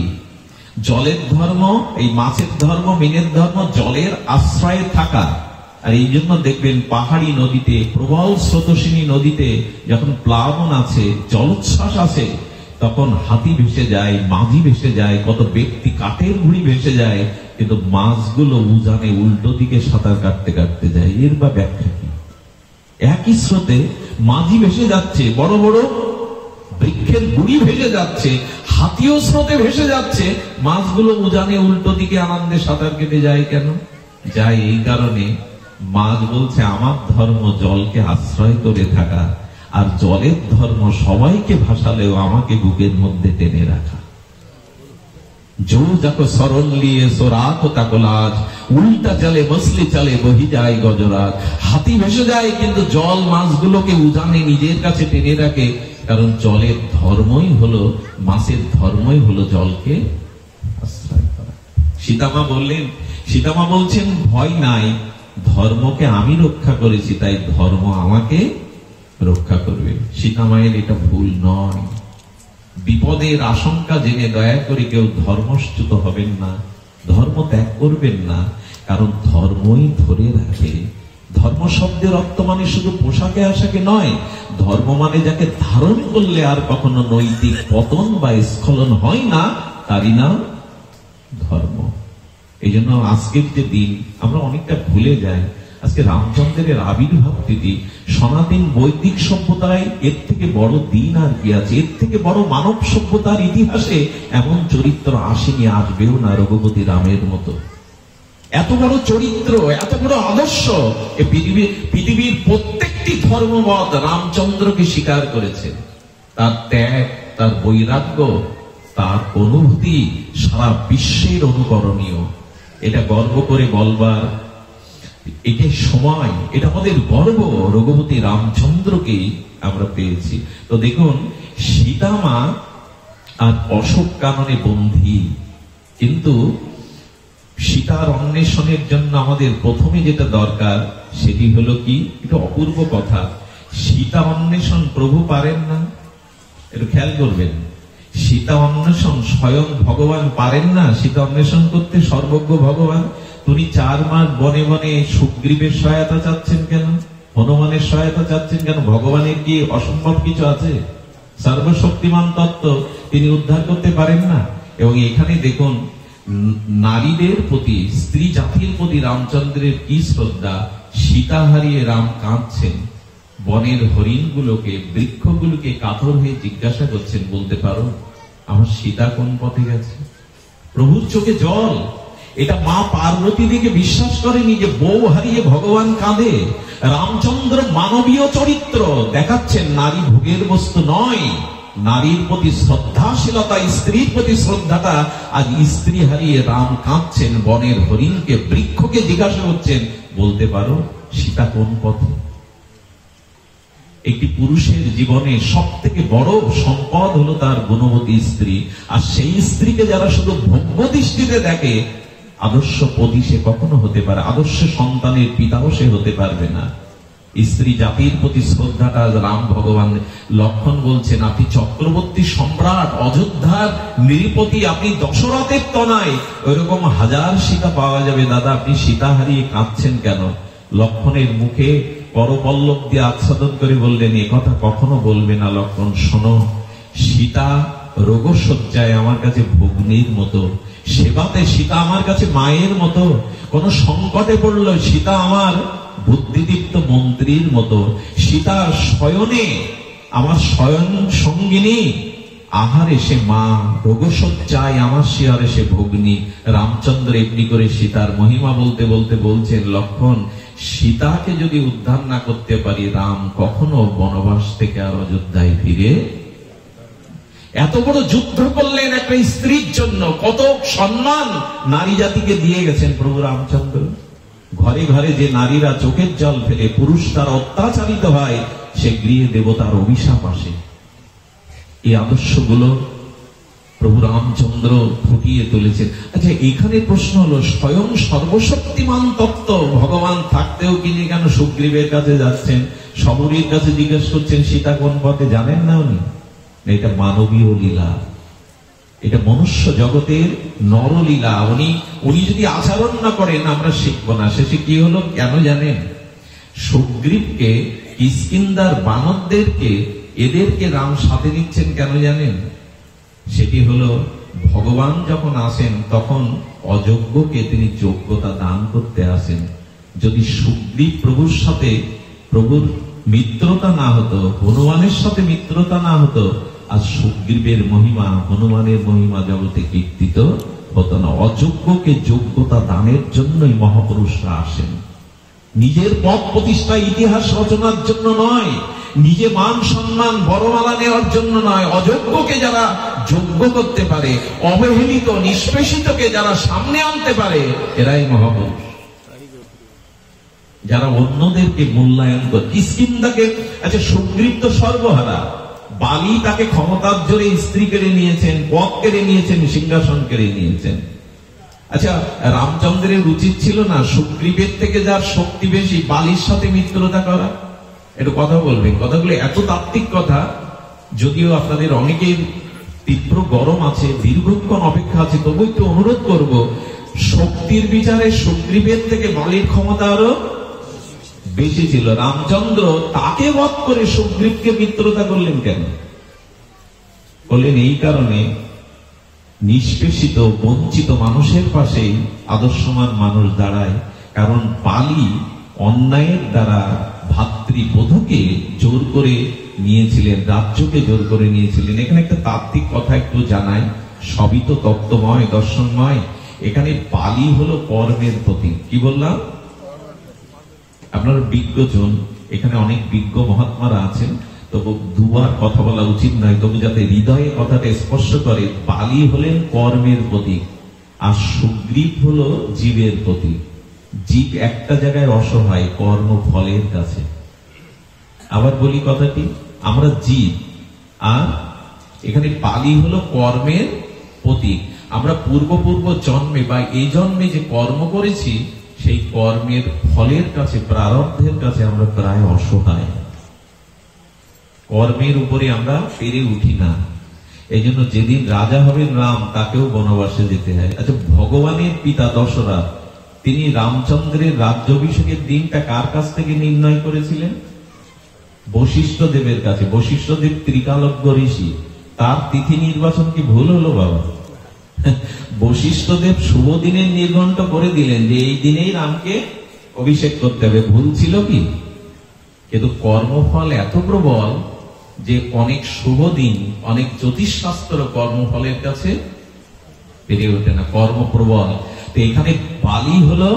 জলের ধর্ম, এই মাছের ধর্ম, মিনের ধর্ম জলের আশ্রয়ে থাকা। আর এই জন্য দেখবেন পাহাড়ি নদীতে, প্রবল স্রোতস্বিনী নদীতে যখন প্লাবন আছে, জলোচ্ছ্বাস আছে, তখন হাতি ভেসে যায়, মাঝি ভেসে যায়, কত ব্যক্তি কাঠের গুঁড়ি ভেসে যায়, কিন্তু মাছগুলো উজানে উল্টো দিকে সাঁতার কাটতে কাটতে যায়। এর বা ব্যাখ্যা কি? একই স্রোতে মাঝি ভেসে যাচ্ছে, বড় বড় বৃক্ষের গুঁড়ি ভেসে যাচ্ছে, হাতিও স্রোতে ভেসে যাচ্ছে, মাছগুলো উজানে উল্টো দিকে আনন্দে সাঁতার কেটে যায় কেন? যায় এই কারণে, মাছ বলছে আমার ধর্ম জলকে আশ্রয় করে থাকা, আর জলের ধর্ম সবাইকে ভাসালেও আমাকে বুকের মধ্যে টেনে রাখা। जो जाको सरल लिए सो रात ताको लाज, उल्टा चले मसली चले बही যায় গজরাজ। হাতি ভেসে যায় কিন্তু জল মাছগুলোকে উজানে নিজের কাছে টেনে রাখে, কারণ জলের ধর্মই হলো, মাছের ধর্মই হলো জলকে আশ্রয় করা। সীতামা বলছেন ভয় নাই, ধর্মকে আমি রক্ষা করেছি, তাই ধর্ম আমাকে রক্ষা করবে। সীতামায়ের এটা ভুল নয়। বিপদের আশঙ্কা জেনে দয়া করে কেউ ধর্মচ্যুত হবেন না, ধর্ম ত্যাগ করবেন না। কারণ ধর্মই ধরে রাখে। ধর্ম শব্দের অর্থ মানে শুধু পোশাকে আশাকে নয়, ধর্ম মানে যাকে ধারণ করলে আর কখনো নৈতিক পতন বা স্খলন হয় না, তারই নাম ধর্ম। এই জন্য আজকের যে দিন আমরা অনেকটা ভুলে যাই। আজকে রামচন্দ্রের আবির্ভাব তিথি, সনাতন বৈদিক সভ্যতায় এর থেকে বড় দিন আর কি আছে? এর থেকে বড় মানব সভ্যতার ইতিহাসে এমন চরিত্র আসেনি, আসবেও না রঘুপতি রামের মতো। এত বড় চরিত্র, এত বড় আদর্শ এই পৃথিবীর প্রত্যেকটি ধর্মমত রামচন্দ্রকে স্বীকার করেছে। তার ত্যাগ, তার বৈরাগ্য, তার অনুভূতি সারা বিশ্বের অনুকরণীয়। এটা গর্ব করে বলবার এটাই সময়, এটা আমাদের গর্ব। রঘুপতি রামচন্দ্রকে আমরা পেয়েছি। তো দেখুন, সীতামা আর অশোক কাননে বন্দী, কিন্তু সীতার অন্বেষণের জন্য আমাদের প্রথমে যেটা দরকার সেটি হলো কি? এটা অপূর্ব কথা। সীতা অন্বেষণ প্রভু পারেন না, একটু খেয়াল করবেন। সীতা অন্বেষণ স্বয়ং ভগবান পারেন না সীতা অন্বেষণ করতে, সর্বজ্ঞ ভগবান। তিনি 4 মাস বনে বনে সুগ্রীবের সহায়তা চাচ্ছেন কেন? হনুমানের সহায়তা চাচ্ছেন কেন? ভগবানের কি অসম্ভব কিছু আছে? সর্বশক্তিমান তত্ত্ব, তিনি উদ্ধার করতে পারেন না? এবং এখানে দেখুন, নারীদের প্রতি, স্ত্রী জাতির প্রতি রামচন্দ্রের কি শ্রদ্ধা। সীতা হারিয়ে রাম কাঁদছেন, বনের হরিণগুলোকে, বৃক্ষগুলোকে কাতর হয়ে জিজ্ঞাসা করছেন, বলতে পারো আমার সীতা কোন পথে গেছে? প্রভুর চোখে জল। এটা মা পার্বতী দিকে বিশ্বাস করেনি যে বউ হারিয়ে ভগবান কাঁদে। রামচন্দ্র মানবীয় চরিত্র দেখাচ্ছেন, নারী ভোগের বস্তু নয়। নারীর প্রতি শ্রদ্ধাশীলতা, স্ত্রীর প্রতি শ্রদ্ধাটা, আজ স্ত্রী হারিয়ে রাম কাঁদছেন, বনের হরিণকে, বৃক্ষকে জিজ্ঞাসা করছেন, বলতে পারো সীতা কোন পথে? একটি পুরুষের জীবনে সব থেকে বড় সম্পদ হলো তার গুণবতী স্ত্রী। আর সেই স্ত্রীকে যারা শুধু ভোগ্য দৃষ্টিতে দেখে, আদর্শ পতি সে কখনো হতে পারে, আদর্শ সন্তানের পিতাও সে হতে পারবে না। স্ত্রী জাতির প্রতি শ্রদ্ধাটা রাম ভগবান। লক্ষণ বলছেন, আপনি চক্রবর্তী সম্রাট, অযোধ্যার নৃপতি, আপনি দশরথের তনায়, ওইরকম হাজার সীতা পাওয়া যাবে। দাদা, আপনি সীতা হারিয়ে কাঁদছেন কেন? লক্ষণের মুখে করপল্লব দিয়ে আচ্ছাদন করে বললেন, এ কথা কখনো বলবে না লক্ষণ। শোনো, সীতা রোগশয্যায় আমার কাছে ভগ্নীর মতো, সেবাতে সীতা আমার কাছে মায়ের মতো। কোন সংকটে পড়ল সীতা আমার বুদ্ধিদীপ্ত মন্ত্রীর মতো। সীতার শয়নে আমার শয়ন সঙ্গিনী, আহারে সে মা, রোগশয্যায় আমার শিয়ারে সে ভগ্নী। রামচন্দ্র এমনি করে সীতার মহিমা বলতে বলতে বলছেন, লক্ষণ, সীতাকে যদি উদ্ধার না করতে পারি, রাম কখনো বনবাস থেকে আর অযোধ্যায় ফিরে। এত বড় যুদ্ধ করলেন একটা স্ত্রীর জন্য, কত সম্মান নারী জাতিকে দিয়ে গেছেন প্রভু রামচন্দ্র। ঘরে ঘরে যে নারীরা চোখের জল ফেলে পুরুষ তার অত্যাচারিত হয়, সে গৃহে দেবতার অভিশাপ আসে। এই আদর্শগুলো প্রভু রামচন্দ্র ফুটিয়ে তুলেছেন। আচ্ছা, এখানে প্রশ্ন হলো, স্বয়ং সর্বশক্তিমান তত্ত্ব ভগবান থাকতেও তিনি কেন সুগ্রীবের কাছে যাচ্ছেন, শবরীর কাছে জিজ্ঞেস করছেন সীতা কোন পথে? জানেন না উনি? এটা মানবীয় লীলা, এটা মনুষ্য জগতের নরলীলা। উনি যদি আচরণ না করেন আমরা শিখবো না। শেষে কি হলো কেন জানেন? সুগ্রীবকে, কিষ্কিন্ধার বানরদেরকে, এদেরকে রাম সাথে নিচ্ছেন কেন জানেন? সেটি হলো, ভগবান যখন আসেন তখন অযোগ্যকে তিনি যোগ্যতা দান করতে আসেন। যদি সুগ্রীব প্রভুর সাথে, প্রভুর মিত্রতা না হতো, হনুমানের সাথে মিত্রতা না হতো, আর সুগ্রীবের মহিমা, হনুমানের মহিমা জগতে কীর্তিত হতো না। অযোগ্যকে যোগ্যতা দানের জন্যই মহাপুরুষরা আসেন। নিজের পদ প্রতিষ্ঠা, ইতিহাস রচনার জন্য নয়, নিজে মান সম্মান বড়মালা নেওয়ার জন্য নয়। অযোগ্যকে যারা যোগ্য করতে পারে, অবহেলিত নিষ্পেষিতকে যারা সামনে আনতে পারে, এরাই মহাপুরুষ। যারা অন্যদেরকে মূল্যায়ন করে। কিষ্কিন্ধাকে, আচ্ছা সুগ্রীব তো সর্বহারা, বালি তাকে ক্ষমতার জোরে স্ত্রী কেড়ে নিয়েছেন, পদ কেড়ে নিয়েছেন, সিংহাসন কেড়ে নিয়েছেন। আচ্ছা, রামচন্দ্রের উচিত ছিল না সুগ্রীবের থেকে যার শক্তি বেশি বালির সাথে মিত্রতা করা? একটু কথা বলবেন, কথাগুলো এত তাত্ত্বিক কথা। যদিও আপনাদের অনেকের তীব্র গরম আছে, দীর্ঘক্ষণ অপেক্ষা আছে, তবু একটু অনুরোধ করব, শক্তির বিচারে সুগ্রীবের থেকে বালির ক্ষমতা আরো বেশি ছিল। রামচন্দ্র তাকে বধ করে সুগ্রীবকে মিত্রতা করলেন কেন? বললেন এই কারণে, নিষ্পেষিত বঞ্চিত মানুষের পাশেই আদর্শমান মানুষ দাঁড়ায়। কারণ বালি অন্যায়ের দ্বারা ভাতৃবোধকে জোর করে নিয়েছিলেন, রাজ্যকে জোর করে নিয়েছিলেন। এখানে একটা তাত্ত্বিক কথা একটু জানাই, সবই তো তত্ত্বময়, দর্শনময়। এখানে বালি হলো কর্মের প্রতীক। কি বললাম? আপনারা বিজ্ঞজন, এখানে অনেক বিজ্ঞ মহাত্মারা আছেন, তবু দুবার কথা বলা উচিত নয়, তবু যাতে হৃদয়ে কথাটা স্পর্শ করে। বালি হলেন কর্মের প্রতীক, আর সুগ্রীব হলো জীবের প্রতীক। জীব একটা জায়গায় অসহায়, কর্মফলের কাছে। আবার বলি কথাটি, আমরা জীব, আর এখানে বালি হলো কর্মের প্রতীক। আমরা পূর্ব জন্মে বা এই জন্মে যে কর্ম করেছি, সেই কর্মের ফলের কাছে, প্রারব্ধের কাছে আমরা প্রায় অসহায়। কর্মের উপরে আমরা পেরে উঠি না। এই জন্য যেদিন রাজা হবেন রাম, তাকেও বনবাসে যেতে হয়। আচ্ছা, ভগবানের পিতা দশরথ, তিনি রামচন্দ্রের রাজ্যাভিষেকের দিনটা কার কাছ থেকে নির্ণয় করেছিলেন? বশিষ্ঠ দেবের কাছে। বশিষ্ঠ দেব ত্রিকালজ্ঞ ঋষি, তার তিথি নির্বাচন কি ভুল হলো বাবা? বশিষ্ঠ দেব শুভ দিনের নির্ঘণ্ট করে দিলেন যে এই দিনেই রামকে অভিষেক করতে হবে। ভুল ছিল কি? কিন্তু কর্মফল এত প্রবল যে অনেক শুভ দিন, অনেক জ্যোতিষশাস্ত্র কর্মফলের কাছে পেরে ওঠে না, কর্ম প্রবল। তো এখানে বালি হলো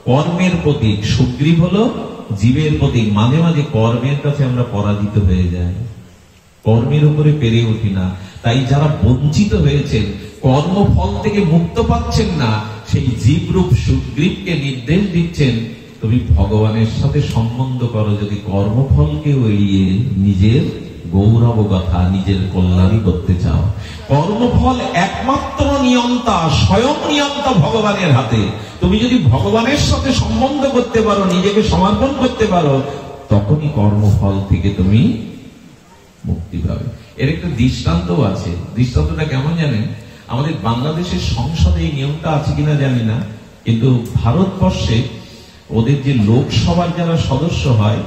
কর্মের প্রতীক, সুগ্রীব হলো জীবের প্রতীক। মাঝে মাঝে কর্মের কাছে আমরা পরাজিত হয়ে যাই, কর্মের উপরে পেরে উঠি না। তাই যারা বঞ্চিত হয়েছেন, কর্মফল থেকে মুক্ত পাচ্ছেন না, সেই জীবরূপ সুগ্রীবকে নির্দেশ দিচ্ছেন, তুমি ভগবানের সাথে সম্বন্ধ করো যদি কর্মফলকে এড়িয়ে নিজের গৌরব কথা, নিজের কল্যাণী করতে চাও। কর্মফল একমাত্র নিয়ন্তা, স্বয়ং নিয়ন্তা ভগবানের হাতে। তুমি যদি ভগবানের সাথে সম্বন্ধ করতে পারো, নিজেকে সমর্পণ করতে পারো, তখনই কর্মফল থেকে তুমি মুক্তি পাবে। এর একটা দৃষ্টান্তও আছে। দৃষ্টান্তটা কেমন জানেন? আমাদের বাংলাদেশের সংসদে এই নিয়মটা আছে কিনা জানি না, কিন্তু ভারতবর্ষে ওদের যে লোকসভার যারা সদস্য হয়,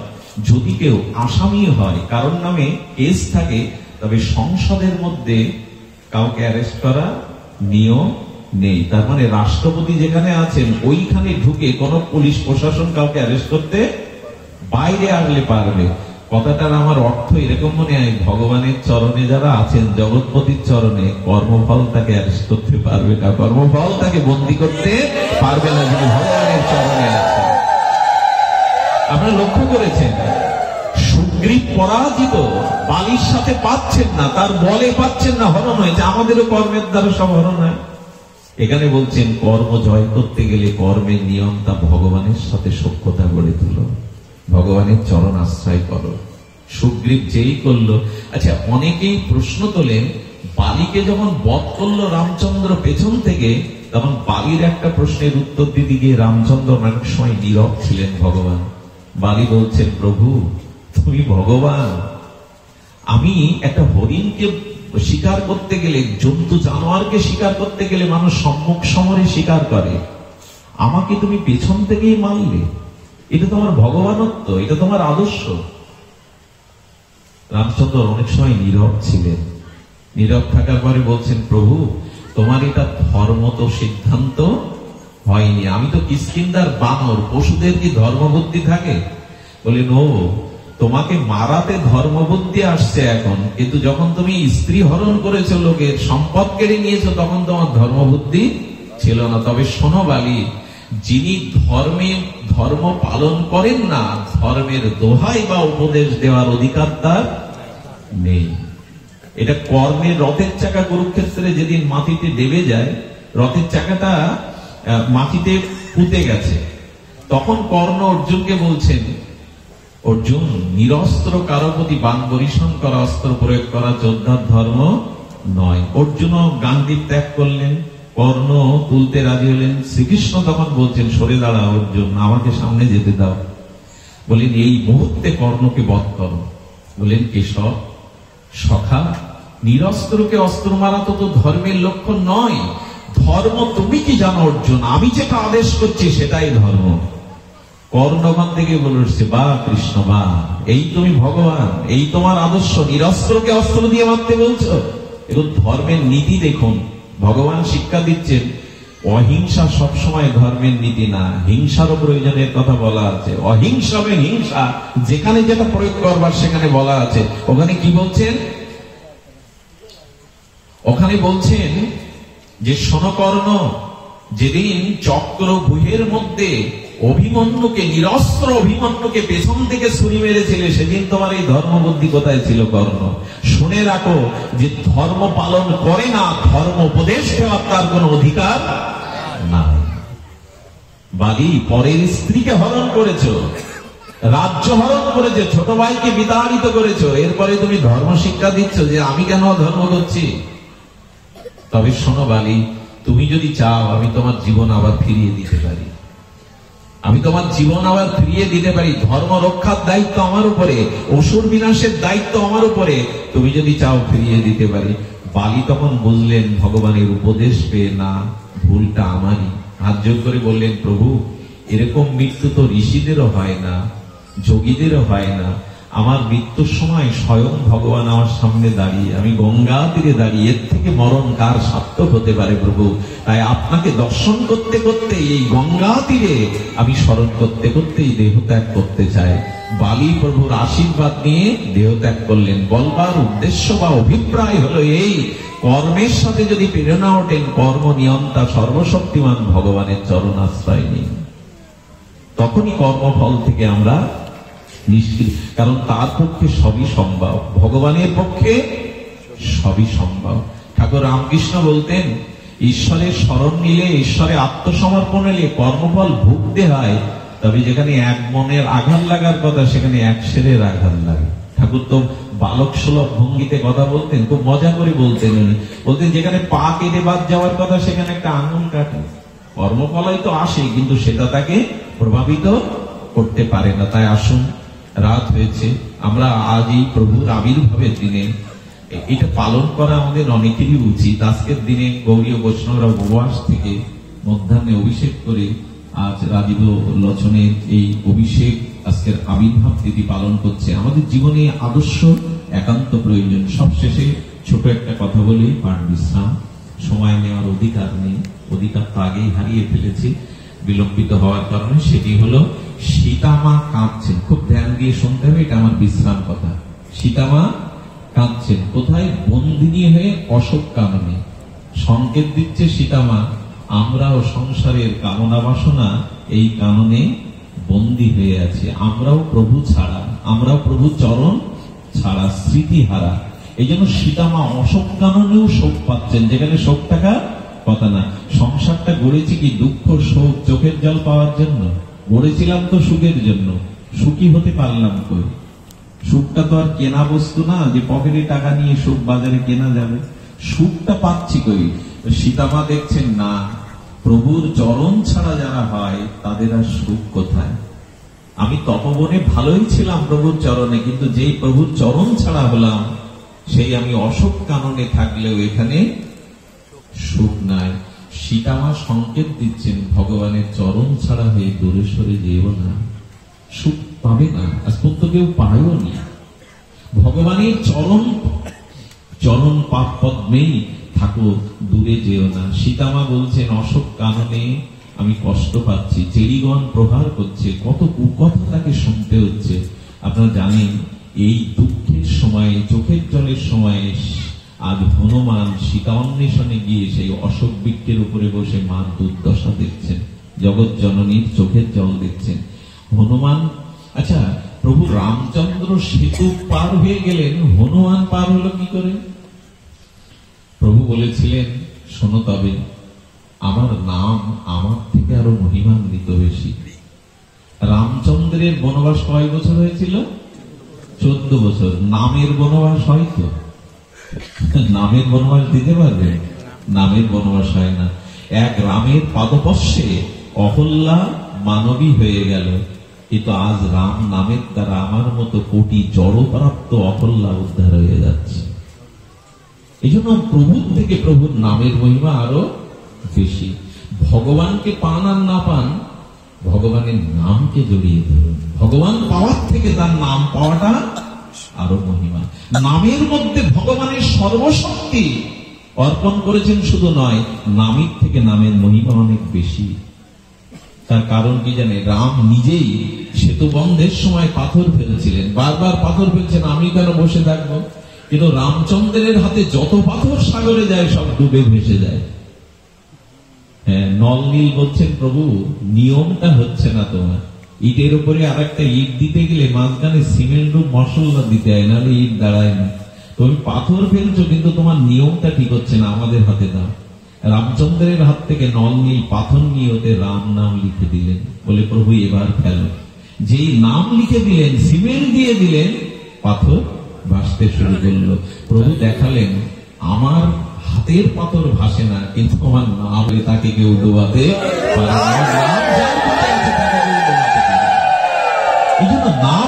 যদি কেউ আসামি হয়, কারোর নামে কেস থাকে, তবে সংসদের মধ্যে কাউকে অ্যারেস্ট করা নিয়ম নেই। তার মানে রাষ্ট্রপতি যেখানে আছেন ওইখানে ঢুকে কোন পুলিশ প্রশাসন কাউকে অ্যারেস্ট করতে বাইরে আসলে পারবে। কথাটার আমার অর্থ এরকম মনে হয়, ভগবানের চরণে যারা আছেন, জগৎপতির চরণে, কর্মফল তাকে অ্যারেস্ট করতে পারবে না, কর্মফল তাকে বন্দী করতে পারবে না, যিনি ভগবানের চরণে আছেন। আপনারা লক্ষ্য করেছেন, সুগ্রীব পরাজিত, বালির সাথে পাচ্ছেন না, তার বলে পাচ্ছেন না, হরণ হয়েছে। আমাদেরও কর্মের দ্বারা সব হরণ হয়। এখানে বলছেন কর্ম জয় করতে গেলে কর্মের নিয়মটা ভগবানের সাথে সখ্যতা গড়ে তুলো, ভগবানের চরণ আশ্রয় করো। সুগ্রীব যেই করলো। আচ্ছা, অনেকেই প্রশ্ন তোলেন, বালিকে যখন বধ করলো রামচন্দ্র পেছন থেকে, তখন বালির একটা প্রশ্নের উত্তর দিতে গিয়ে রামচন্দ্র অনেক সময় নীরব ছিলেন। ভগবান বালি বলছেন, প্রভু তুমি ভগবান, আমি একটা হরিণকে শিকার করতে গেলে, জন্তু জানোয়ারকে শিকার করতে গেলে মানুষ সম্মুখ সমরে শিকার করে, আমাকে তুমি পেছন থেকেই মারলে, এটা তোমার ভগবানত্ব, এটা তোমার আদর্শ। রামচন্দ্র অনেক সময় নীরব ছিলেন। নীরব থাকার পরে বলছেন, প্রভু তোমার এটা ধর্ম তো সিদ্ধান্ত হয়নি, আমি তো কিষ্কিন্ধার বানর, পশুদের কি ধর্মবুদ্ধি থাকে? বলেন, ও তোমাকে মারাতে ধর্মবুদ্ধি আসছে এখন, কিন্তু যখন তুমি স্ত্রী হরণ করেছো, লোকের সম্পদ কেড়ে নিয়েছো, তখন তোমার ধর্মবুদ্ধি ছিল না। তবে শোনো বালি, যিনি ধর্ম পালন করেন না, ধর্মের দোহাই বা উপদেশ দেওয়ার অধিকার তার নেই। এটা কর্মের রথের চাকা কুরুক্ষেত্রে যেদিন মাটিতে দেবে যায়, রথের চাকাটা মাটিতে পুঁতে গেছে, তখন কর্ণ অর্জুনকে বলছেন, অর্জুন নিরস্ত্র কারো প্রতি বাণ বরিশন করা, অস্ত্র প্রয়োগ করা যোদ্ধার ধর্ম নয়। অর্জুনও গান্ডীব ত্যাগ করলেন, কর্ণ তুলতে রাজি হলেন। শ্রীকৃষ্ণ তখন বলছেন, সরে দাঁড়া অর্জুন, আমাকে সামনে যেতে দাও। বলেন, এই মুহূর্তে কর্ণকে বধ করো। বলেন, কেশব সখা, নিরস্ত্রকে অস্ত্র মারা তো ধর্মের লক্ষণ নয়। ধর্ম তুমি কি জানো অর্জুন, আমি যেটা আদেশ করছি সেটাই ধর্ম। কর্ণগণ থেকে বলে উঠছে, বা কৃষ্ণ বা, এই তুমি ভগবান, এই তোমার আদর্শ, নিরস্ত্রকে অস্ত্র দিয়ে মারতে বলছো। এখন ধর্মের নীতি দেখুন, ভগবান শিক্ষা দিচ্ছেন অহিংসা সবসময় ধর্মের নীতি না, হিংসারও প্রয়োজনের কথা বলা আছে। অহিংসাবে হিংসা, যেখানে যেটা প্রয়োগ করবার সেখানে বলা আছে। ওখানে কি বলছেন? ওখানে বলছেন যে শোনকর্ণ, যেদিন চক্রব্যূহের মধ্যে অভিমন্যুকে, নিরস্ত্র অভিমন্যুকে পেছন থেকে ছুরি মেরেছিলে, সেদিন তোমার এই ধর্মবুদ্ধি কোথায় ছিল কর্ণ? শুনে রাখো, যে ধর্ম পালন করে না, ধর্ম উপদেশ দেওয়ার তার কোন অধিকার নাই। বালি, পরের স্ত্রীকে হরণ করেছো, রাজ্য হরণ করেছো, ছোট ভাইকে বিতাড়িত করেছো, এরপরে তুমি ধর্ম শিক্ষা দিচ্ছ যে আমি কেন ধর্ম করছি? তবে শোনো বালি, তুমি যদি চাও আমি তোমার জীবন আবার ফিরিয়ে দিতে পারি, আমি তোমার জীবন আবার ফিরিয়ে দিতে পারি। ধর্ম রক্ষার দায়িত্ব আমার উপরে, অসুর বিনাশের দায়িত্ব আমার উপরে, তুমি যদি চাও ফিরিয়ে দিতে পারি। বালি তখন বুঝলেন ভগবানের উপদেশ পেয়ে না, ভুলটা আমারই। হাত জোড় করে বললেন, প্রভু, এরকম মৃত্যু তো ঋষিদেরও হয় না, যোগীদেরও হয় না। আমার মৃত্যুর সময় স্বয়ং ভগবান আমার সামনে দাঁড়িয়ে, আমি গঙ্গা তীরে দাঁড়িয়ে, এর থেকে মরণ কার সার্থক হতে পারে প্রভু? তাই আপনাকে দর্শন করতে করতে, এই গঙ্গা তীরে আমি স্মরণ করতে করতেই দেহত্যাগ করতে চাই। বালি প্রভুর আশীর্বাদ নিয়ে দেহত্যাগ করলেন। বলবার উদ্দেশ্য বা অভিপ্রায় হলো এই, কর্মের সাথে যদি প্রেরণা ওঠেন, কর্ম নিয়ন্তা সর্বশক্তিমান ভগবানের চরণ আশ্রয় নিন, তখনই কর্মফল থেকে আমরা নিষ্কৃত। কারণ তার পক্ষে সবই সম্ভব, ভগবানের পক্ষে সবই সম্ভব। ঠাকুর রামকৃষ্ণ বলতেন, ঈশ্বরের শরণ নিলে, ঈশ্বরে আত্মসমর্পণ নিলে কর্মফল ভুগতে হয়, তবে যেখানে এক মনের আঘাত লাগার কথা সেখানে এক সেরের আঘাত লাগে। ঠাকুর তো বালক সুলভ ভঙ্গিতে কথা বলতেন, খুব মজা করে বলতেন। বলতেন যেখানে পা কেটে বাদ যাওয়ার কথা সেখানে একটা আঙুল কাটে। কর্মফলই তো আসে, কিন্তু সেটা তাকে প্রভাবিত করতে পারে না। তাই আসুন, রাত হয়েছে, আমরা আজ এই প্রভুর আবির্ভাবের দিনে এটা পালন করা আমাদের অনেকেরই উচিত। আজকের দিনে গৌরীয় বৈষ্ণবরা উপবাস থেকে মধ্যাহ্নে অভিষেক করে আজ রাজীব লোচনের এই অভিষেক, আজকের আবির্ভাব তিথি পালন করছে। আমাদের জীবনে আদর্শ একান্ত প্রয়োজন। সবশেষে ছোট একটা কথা বলি, পাঠ বিশ্রাম, সময় নেওয়ার অধিকার নেই, অধিকার তো আগেই হারিয়ে ফেলেছি বিলম্বিত হওয়ার কারণে। সেটি হলো, সীতামা কাঁদছেন। খুব ধ্যান দিয়ে শুনতে হবে, এটা আমার বিশ্রাম কথা। সীতামা কাঁদছেন কোথায়? বন্দিনী হয়ে অশোক কাননে। সংকেত দিচ্ছে সীতামা, আমরাও সংসারের কামনা বাসনা এই কাননে বন্দী হয়ে আছি। আমরাও প্রভু ছাড়া, আমরাও প্রভু চরণ ছাড়া স্মৃতিহারা। এই জন্য সীতামা অশোক কাননেও শোক পাচ্ছেন, যেখানে শোক থাকার কথা না। সংসারটা গড়েছি কি দুঃখ, শোক, চোখের জল পাওয়ার জন্য? গড়েছিলাম তো সুখের জন্য। সুখী হতে পারলাম কই? সুখটা তো আর কেনা বস্তু না যে পকেটে টাকা নিয়ে সুখ বাজারে কেনা যাবে। সুখটা পাচ্ছি কই? সীতামা দেখছেন না, প্রভুর চরণ ছাড়া যারা হয় তাদের আর সুখ কোথায়? আমি তপবনে ভালোই ছিলাম প্রভুর চরণে, কিন্তু যেই প্রভুর চরণ ছাড়া হলাম, সেই আমি অশোক কাননে থাকলেও এখানে সুখ নাই। সীতামা সংকেত দিচ্ছেন, ভগবানের চরণ ছাড়া হয়ে দূরে সরে যেও না, সুখ পাবে না। আজ পর্যন্ত কেউ পায়ও নি। ভগবানের চরণ পাদ পদ্মেই থাকো, দূরে যেও না। সীতামা বলছেন, অশোক কাননে আমি কষ্ট পাচ্ছি, চেরিগণ প্রহার করছে, কত কুকথা তাকে শুনতে হচ্ছে। আপনারা জানেন, এই দুঃখের সময়ে, চোখের জলের সময়ে আজ হনুমান সীতা অন্বেষণে গিয়ে সেই অশোক বৃক্ষের উপরে বসে মার দুর্দশা দেখছেন, জগৎ জননীর চোখের জল দেখছেন। হনুমান, আচ্ছা, প্রভু রামচন্দ্র সেতু পার হয়ে গেলেন, হনুমান পার হলো কি করে? প্রভু বলেছিলেন, শোনো তবে, আমার নাম আমার থেকে আরো মহিমান্বিত বেশি। রামচন্দ্রের বনবাস কয় বছর হয়েছিল? 14 বছর। নামের বনবাস হয়তো নামের বনবাস দিতে পারবে? নামের বনবাস হয় না। এক রামের পাদপস্যে অহল্যা মানবী হয়ে গেল, কিন্তু আজ রাম নামের দ্বারা আমার মতো কোটি জড়প্রাপ্ত অহল্যা উদ্ধার হয়ে যাচ্ছে। এই জন্য প্রভুর থেকে প্রভুর নামের মহিমা আরো বেশি। ভগবানকে পান আর না পান, ভগবানের নামকে জড়িয়ে ধরুন। ভগবান পাওয়ার থেকে তার নাম পাওয়াটা আরো মহিমা। নামের মধ্যে ভগবানের সর্বশক্তি অর্পণ করেছেন শুধু নয়, নামের থেকে নামের মহিমা অনেক বেশি। তার কারণ কি জানে? রাম নিজেই সেতু বন্ধের সময় পাথর ফেলেছিলেন, বারবার পাথর ফেলছেন, আমি কেন বসে থাকবো? কিন্তু রামচন্দ্রের হাতে যত পাথর সাগরে যায় সব ডুবে ভেসে যায়। হ্যাঁ, নলনীল বলছেন, প্রভু নিয়মটা হচ্ছে না তোমার। ইটের উপরে আর একটা ইট দিতে গেলে মাঝখানে সিমেন্ট মশলা দিতে হয়, নাহলে ইট দাঁড়ায় না। তুমি পাথর ফেলছো কিন্তু তোমার নিয়মটা ঠিক হচ্ছে না, আমাদের হাতে দাও। রামচন্দ্রের হাত থেকে নলনীল পাথর নিয়ে ওতে রাম নাম লিখে দিলেন, বলে প্রভু এবার ফেলো। যেই নাম লিখে দিলেন, সিমেন্ট দিয়ে দিলেন, পাথর ভাসতে শুরু করলো। প্রভু দেখালেন আমার হাতের পাথর ভাসে না, কিন্তু আমার নাম তাকে কেউ ডোবাতে পারে না। এই জন্য নাম